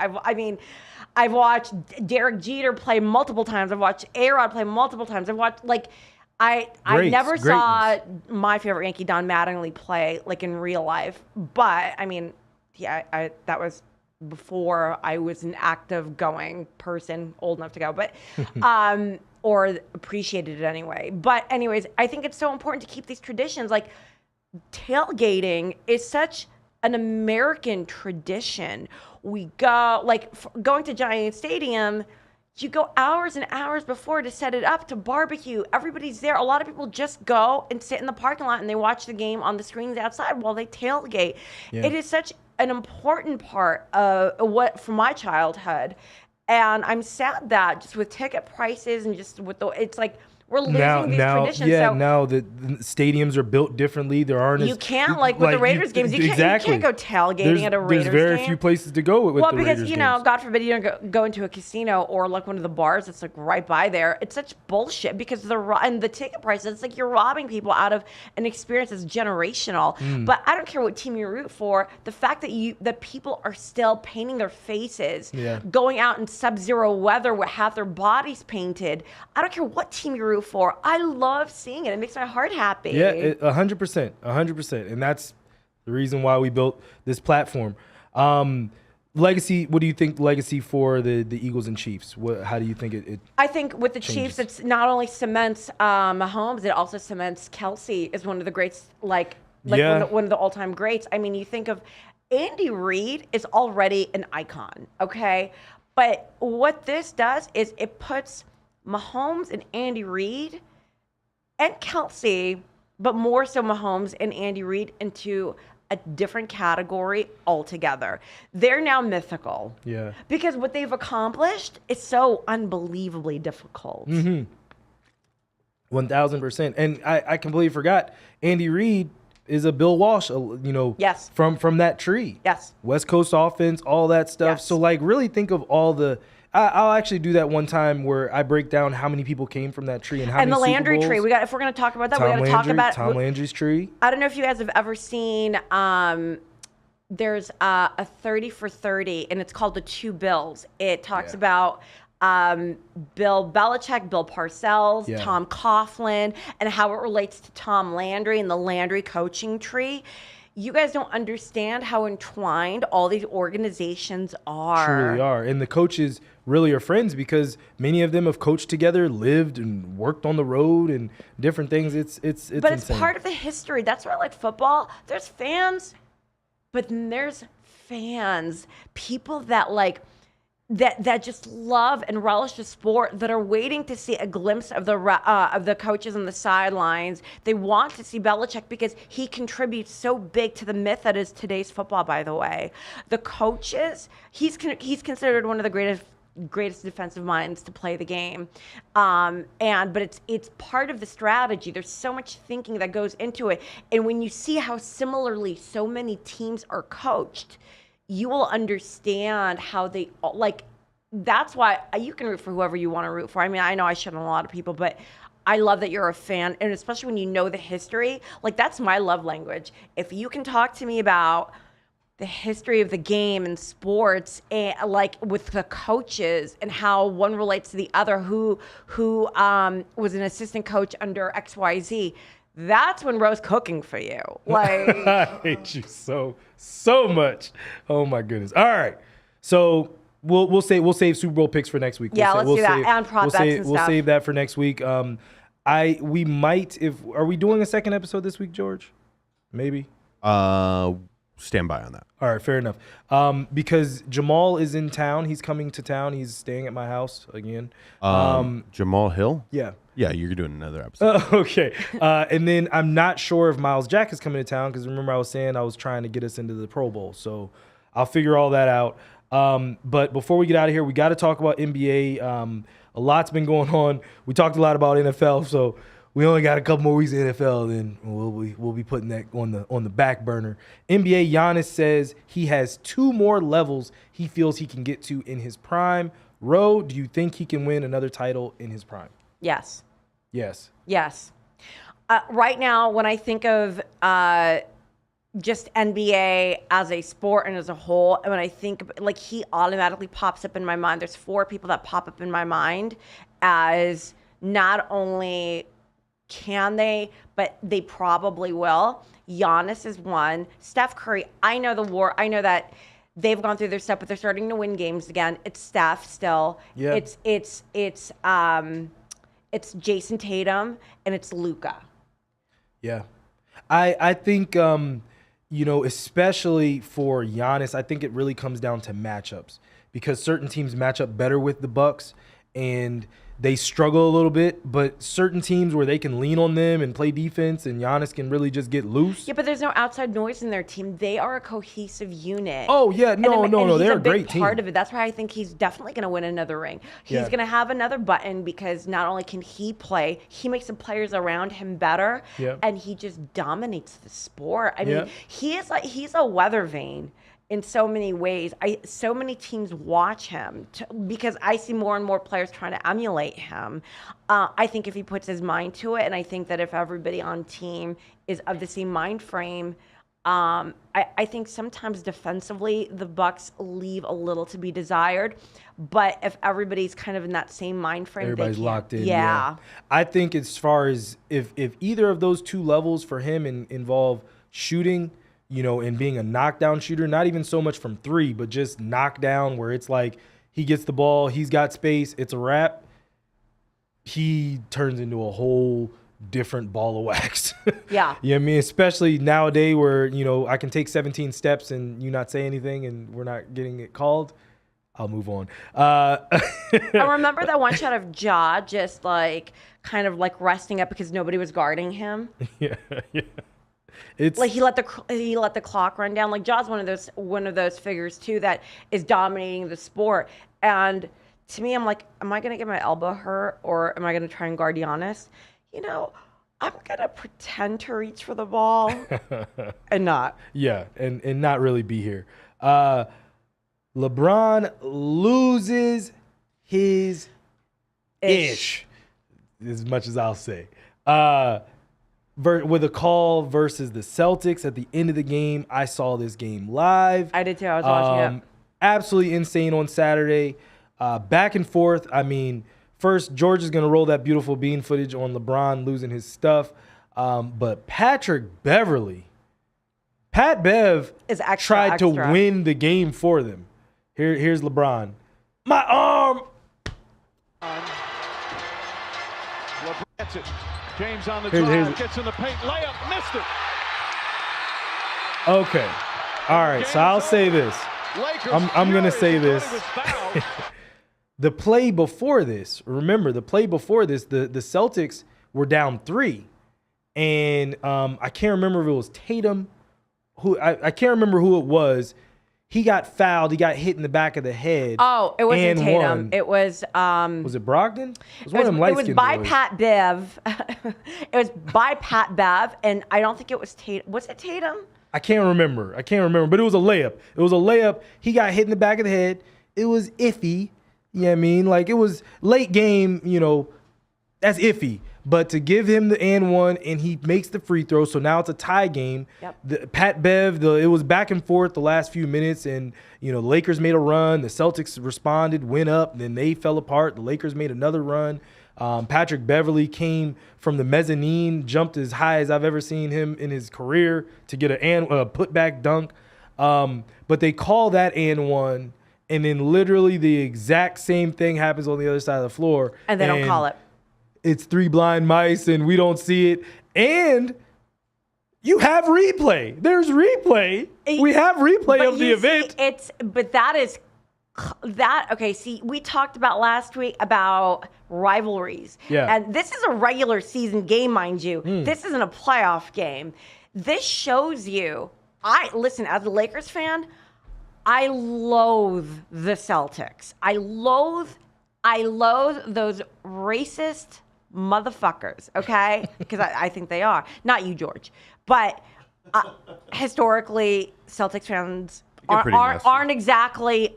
I've watched Derek Jeter play multiple times. I've watched A-Rod play multiple times. I've watched, like, I never saw my favorite Yankee, Don Mattingly, play, like, in real life. But, I mean, yeah, that was before I was an active going person, old enough to go, but, or appreciated it anyway. But anyways, I think it's so important to keep these traditions. Like, tailgating is such an American tradition. We go, like, going to Giant Stadium, you go hours and hours before to set it up, to barbecue. Everybody's there. A lot of people just go and sit in the parking lot and they watch the game on the screens outside while they tailgate. Yeah. It is such an important part of from my childhood. And I'm sad that just with ticket prices and just with it's like, we're losing these traditions. Yeah, now the stadiums are built differently. There aren't. You can't, like, with the Raiders games. You can't go tailgating at a Raiders game. There's very few places to go with the Raiders games. Well, because, God forbid you don't go into a casino or, like, one of the bars that's, like, right by there. It's such bullshit because the ticket prices, it's like you're robbing people out of an experience that's generational. But I don't care what team you root for. The fact that people are still painting their faces, going out in sub-zero weather with half their bodies painted. I don't care what team you root for. I love seeing it. It makes my heart happy. Yeah, 100%. And that's the reason why we built this platform. Legacy, what do you think legacy for the Eagles and Chiefs? How do you think it I think with the changes? Chiefs, it's not only cements Mahomes, it also cements Kelsey is one of the greats, one of the all-time greats. I mean, you think of Andy Reid is already an icon, okay? But what this does is it puts Mahomes and Andy Reid and Kelsey, but more so Mahomes and Andy Reid, into a different category altogether. They're now mythical. Yeah. Because what they've accomplished is so unbelievably difficult. 1000%. And I completely forgot, Andy Reid is a Bill Walsh, yes, from that tree. Yes. West Coast offense, all that stuff. Yes. So, like, really think of all the I'll actually do that one time where I break down how many people came from that tree and how many the Landry Super Bowls. tree. If we're going to talk about that, we got to talk about Tom Landry's tree. I don't know if you guys have ever seen. There's a 30 for 30, and it's called the Two Bills. It talks about Bill Belichick, Bill Parcells, Tom Coughlin, and how it relates to Tom Landry and the Landry coaching tree. You guys don't understand how entwined all these organizations are. Truly are. And the coaches really are friends because many of them have coached together, lived and worked on the road and different things. It's But insane. It's part of the history. That's why I like football. There's fans, but then there's fans. People that that just love and relish the sport, that are waiting to see a glimpse of the coaches on the sidelines. They want to see Belichick because he contributes so big to the myth that is today's football, by the way. The coaches, he's considered one of the greatest greatest defensive minds to play the game. But it's part of the strategy. There's so much thinking that goes into it. And when you see how similarly so many teams are coached, you will understand how they, like, that's why you can root for whoever you want to root for. I mean, I know I shit on a lot of people, but I love that you're a fan, and especially when you know the history. Like, that's my love language. If you can talk to me about the history of the game and sports, and like with the coaches and how one relates to the other, who was an assistant coach under XYZ, that's when Ro's cooking for you. Like, I hate you so much. Oh my goodness. All right, so we'll save Super Bowl picks for next week. Let's do that, and prop bets and stuff. We'll save that for next week. We might, are we doing a second episode this week, George? Maybe. Stand by on that. All right, fair enough. Because Jamal is in town. He's coming to town. He's staying at my house again. Jamal Hill? Yeah. Yeah, you're doing another episode. Okay. And then I'm not sure if Miles Jack is coming to town, because remember I was saying I was trying to get us into the Pro Bowl. So I'll figure all that out. But before we get out of here, we got to talk about NBA. A lot's been going on. We talked a lot about NFL, so we only got a couple more weeks of NFL, then we'll be putting that on the back burner. NBA, Giannis says he has 2 more levels he feels he can get to in his prime. Ro, do you think he can win another title in his prime? Yes. Yes. Yes. Right now, when I think of just NBA as a sport and as a whole, and when I think, like, he automatically pops up in my mind. There's 4 people that pop up in my mind as not only can they, but they probably will. Giannis is one. Steph Curry, I know I know that they've gone through their stuff, but they're starting to win games again. It's Steph still. Yeah. It's Jason Tatum, and it's Luka. Yeah. I think, especially for Giannis, I think it really comes down to matchups, because certain teams match up better with the Bucks and they struggle a little bit, but certain teams where they can lean on them and play defense and Giannis can really just get loose. Yeah, but there's no outside noise in their team. They are a cohesive unit. Oh, yeah. No. They're a great team. Part of it. That's why I think he's definitely going to win another ring. He's going to have another button, because not only can he play, he makes the players around him better, and he just dominates the sport. I mean, he's a weather vane in so many ways. So many teams watch him because I see more and more players trying to emulate him. I think if he puts his mind to it, and I think that if everybody on team is of the same mind frame, I think sometimes defensively the Bucks leave a little to be desired. But if everybody's kind of in that same mind frame, everybody's locked in. Yeah. I think as far as if either of those 2 levels for him involve shooting, and being a knockdown shooter, not even so much from 3, but just knockdown, where it's like he gets the ball, he's got space, it's a wrap, he turns into a whole different ball of wax. Yeah. You know what I mean? Especially nowadays where, I can take 17 steps and you not say anything and we're not getting it called. I'll move on. I remember that one shot of Ja just kind of resting up because nobody was guarding him. Yeah. It's like he let the clock run down. Like, Ja's one of those figures too that is dominating the sport. And to me, I'm like, am I gonna get my elbow hurt, or am I gonna try and guard Giannis? I'm gonna pretend to reach for the ball and not. Yeah, and not really be here. LeBron loses his ish, as much as I'll say. With a call versus the Celtics at the end of the game. I saw this game live. I did too. I was watching it. Absolutely insane on Saturday. Back and forth. I mean, first, George is going to roll that beautiful bean footage on LeBron losing his stuff. But Pat Bev tried to win the game for them. Here's LeBron. My arm. LeBron gets it. James on the drive, gets in the paint, layup, missed it. Okay. All right, so I'll say this. I'm going to say this. The play before this, remember, the Celtics were down 3. And I can't remember if it was Tatum. I can't remember who it was. He got fouled. He got hit in the back of the head. Oh, it wasn't Tatum. One. It was. Was it Brogdon? It was by Pat Bev. It was by Pat Bev, and I don't think it was Tatum. Was it Tatum? I can't remember, but it was a layup. He got hit in the back of the head. It was iffy. You know what I mean? Like, it was late game, that's iffy. But to give him the and one, and he makes the free throw, so now it's a tie game. Yep. Pat Bev, it was back and forth the last few minutes, and the Lakers made a run. The Celtics responded, went up, then they fell apart. The Lakers made another run. Patrick Beverley came from the mezzanine, jumped as high as I've ever seen him in his career to get a putback dunk. But they call that and one, and then literally the exact same thing happens on the other side of the floor. And they don't call it. It's 3 blind mice, and we don't see it. And you have replay. There's replay. We have replay of the event. Okay, see, we talked about last week about rivalries. Yeah. And this is a regular season game, mind you. This isn't a playoff game. This shows you, listen, as a Lakers fan, I loathe the Celtics. I loathe those racist motherfuckers, okay? Because I think they are. Not you, George. But historically, Celtics fans aren't exactly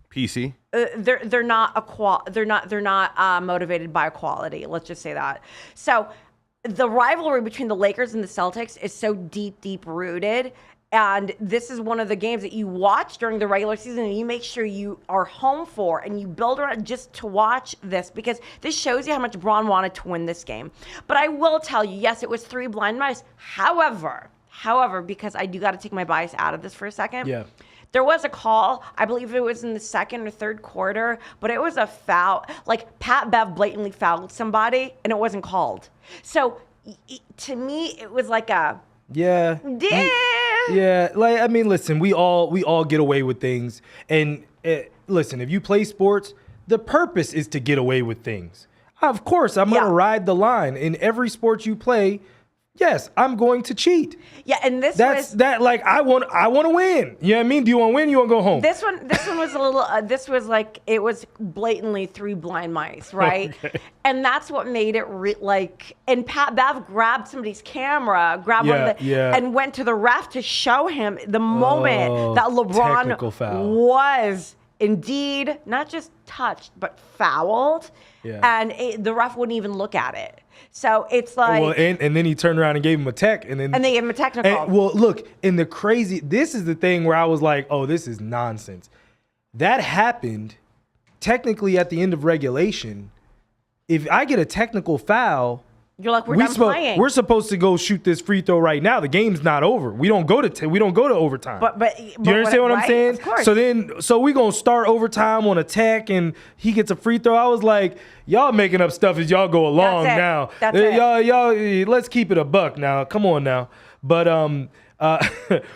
PC. They're not motivated by equality. Let's just say that. So the rivalry between the Lakers and the Celtics is so deep rooted. And this is one of the games that you watch during the regular season, and you make sure you are home for, and you build around just to watch this, because this shows you how much Braun wanted to win this game. But I will tell you, yes, it was 3 blind mice. However, because I do got to take my bias out of this for a second. Yeah. There was a call, I believe it was in the second or third quarter, but it was a foul. Like, Pat Bev blatantly fouled somebody, and it wasn't called. So to me, it was like a... Yeah. Yeah, like, I mean, listen, we all get away with things. And listen, if you play sports, the purpose is to get away with things. Of course, I'm going to ride the line. In every sport you play, yes, I'm going to cheat. Yeah, and I want to win. You know what I mean? Do you want to win? You want to go home? This one was a little. This was like, it was blatantly 3 blind mice, right? Okay. And that's what made it And Pat Bev grabbed somebody's camera, and went to the ref to show him the moment that LeBron was indeed not just touched but fouled, and the ref wouldn't even look at it. So it's like, well, and then he turned around and gave him a tech, and they gave him a technical. Well, look, in the crazy, this is the thing where I was like, oh, this is nonsense. That happened technically at the end of regulation. If I get a technical foul, you're like, we're done playing. We're supposed to go shoot this free throw right now. The game's not over. We don't go to overtime. But you understand what I'm saying? Of course. So we gonna start overtime on a tech, and he gets a free throw. I was like, y'all making up stuff as y'all go along now. That's it. Y'all, let's keep it a buck now. Come on now. But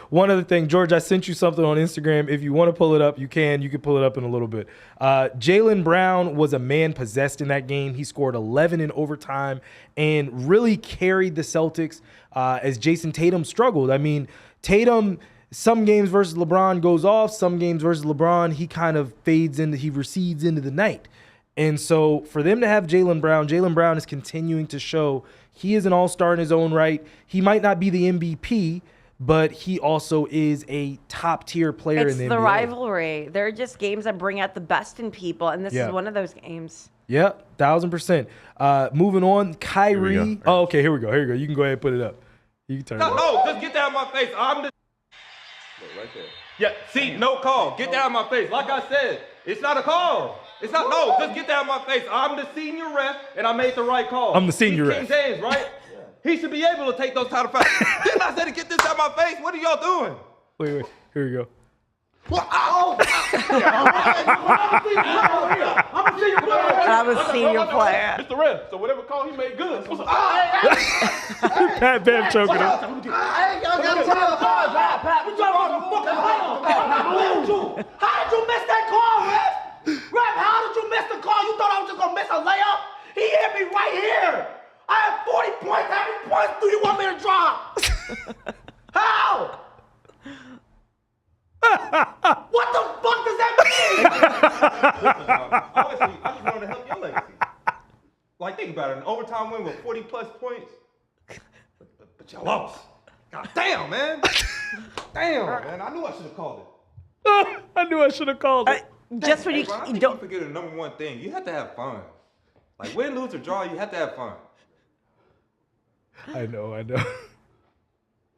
one other thing, George, I sent you something on Instagram. If you want to pull it up, you can. You can pull it up in a little bit. Jaylon Brown was a man possessed in that game. He scored 11 in overtime and really carried the Celtics as Jason Tatum struggled. I mean, Tatum, some games versus LeBron goes off. Some games versus LeBron, he kind of recedes into the night. And so for them to have Jaylon Brown is continuing to show he is an all-star in his own right. He might not be the MVP, but he also is a top-tier player in the NBA. It's the rivalry. They're just games that bring out the best in people, and this is one of those games. Yeah, 1,000%. Moving on, Kyrie. Here we go. Oh, okay, here we go. You can go ahead and put it up. You can turn it up. No, just get down my face. I'm the... Look, right there. Yeah, see, no call. Get down my face. Like I said, it's not a call. It's not, no, just get down my face. I'm the senior ref, and I made the right call. I'm the senior ref. King James, right? He should be able to take those title fouls. Didn't I say to get this out my face? What are y'all doing? Wait, here we go. I'm a senior player. It's the ref, so whatever call he made good. Pat Bev choking him. I ain't got time for Pat. We talking about the fucking playoff. How did you miss that call, ref? Ref, how did you miss the call? You thought I was just gonna miss a layup? He hit me right here. I have 40 points. How many points do you want me to drop? How? What the fuck does that mean? Honestly, I just wanted to help your legacy. Like, think about it. An overtime win with 40-plus points. But y'all lost. God damn, man. Damn, man. I knew I should have called it. I knew I should have called it. Just when Hey, you bro, I think don't. you forget the number one thing. You have to have fun. Like, win, lose, or draw, you have to have fun. I know.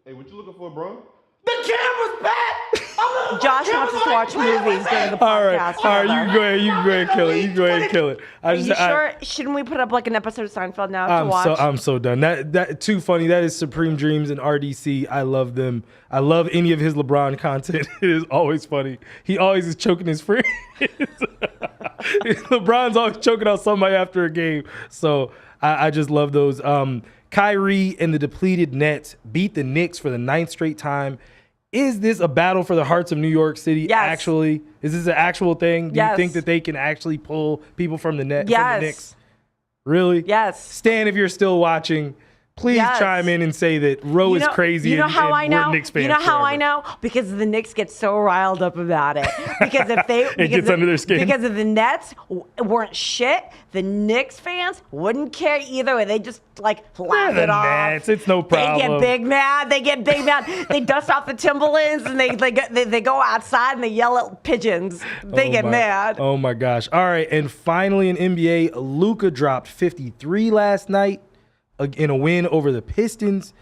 Hey, what you looking for, bro? The camera's back. Josh wants us to watch movies during the All right, podcast. you can go ahead. You can go ahead and kill it. You can go ahead and kill it. Are you sure? Shouldn't we put up like an episode of Seinfeld now to watch? I'm so done. That too funny. That is Supreme Dreams and RDC. I love them. I love any of his LeBron content. It is always funny. He always is choking his friends. LeBron's always choking out somebody after a game. So I just love those. Kyrie and the depleted Nets beat the Knicks for the 9th straight time. Is this a battle for the hearts of New York City? Yes. Actually, is this an actual thing? Do you think that they can actually pull people from the net? Yes. From the Knicks? Really? Yes. Stan, if you're still watching, please chime in and say that Roe is crazy. You know and, how and I know? We're Knicks fans You know how forever. I know? Because the Knicks get so riled up about it. Because if they It gets under their skin. Because if the Nets weren't shit, the Knicks fans wouldn't care either way. They just like laugh the it off. Nets, it's no problem. They get big mad. They get big mad. They dust off the Timberlands and they go outside and they yell at pigeons. They get mad. Oh my gosh. All right. And finally in NBA, Luka dropped 53 last night in a win over the Pistons.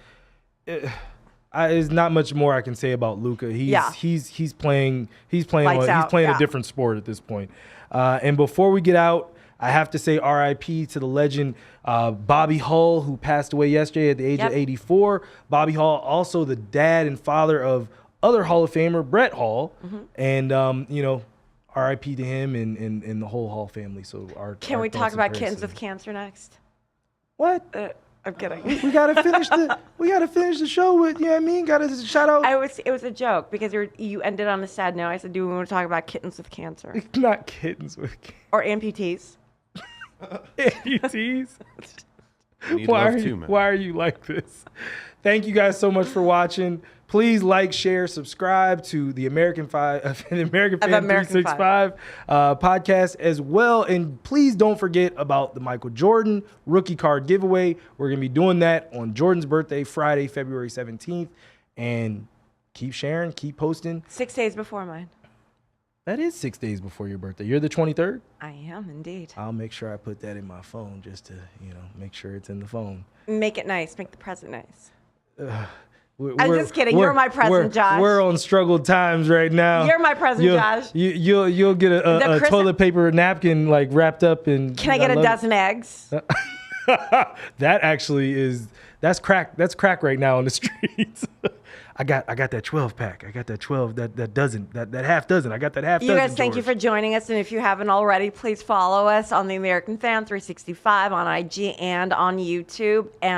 There's not much more I can say about Luka. He's playing a different sport at this point. And before we get out, I have to say RIP to the legend Bobby Hull, who passed away yesterday at the age of 84. Bobby Hull, also the dad and father of other Hall of Famer Brett Hull, and RIP to him and the whole Hall family. So Can we talk about kittens with cancer next? What? I'm kidding. We gotta finish the show with, you know what I mean? Gotta shout out. It was a joke because you ended on a sad note. I said, do we want to talk about kittens with cancer? Not kittens with cancer. Or amputees. Amputees? Why are you like this? Thank you guys so much for watching. Please like, share, subscribe to the American Fan 365 podcast as well. And please don't forget about the Michael Jordan rookie card giveaway. We're going to be doing that on Jordan's birthday, Friday, February 17th. And keep sharing, keep posting. 6 days before mine. That is 6 days before your birthday. You're the 23rd? I am indeed. I'll make sure I put that in my phone just to, make sure it's in the phone. Make it nice. Make the present nice. I'm just kidding. You're my present, Josh. We're on struggled times right now. You're my present, Josh. You'll get a toilet paper napkin like wrapped up in. Can I get a dozen eggs? That actually that's crack. That's crack right now on the streets. I got that 12 pack. I got that 12 that dozen that half dozen. I got that half dozen. You guys, thank you for joining us, and if you haven't already, please follow us on the American Fan 365 on IG and on YouTube. And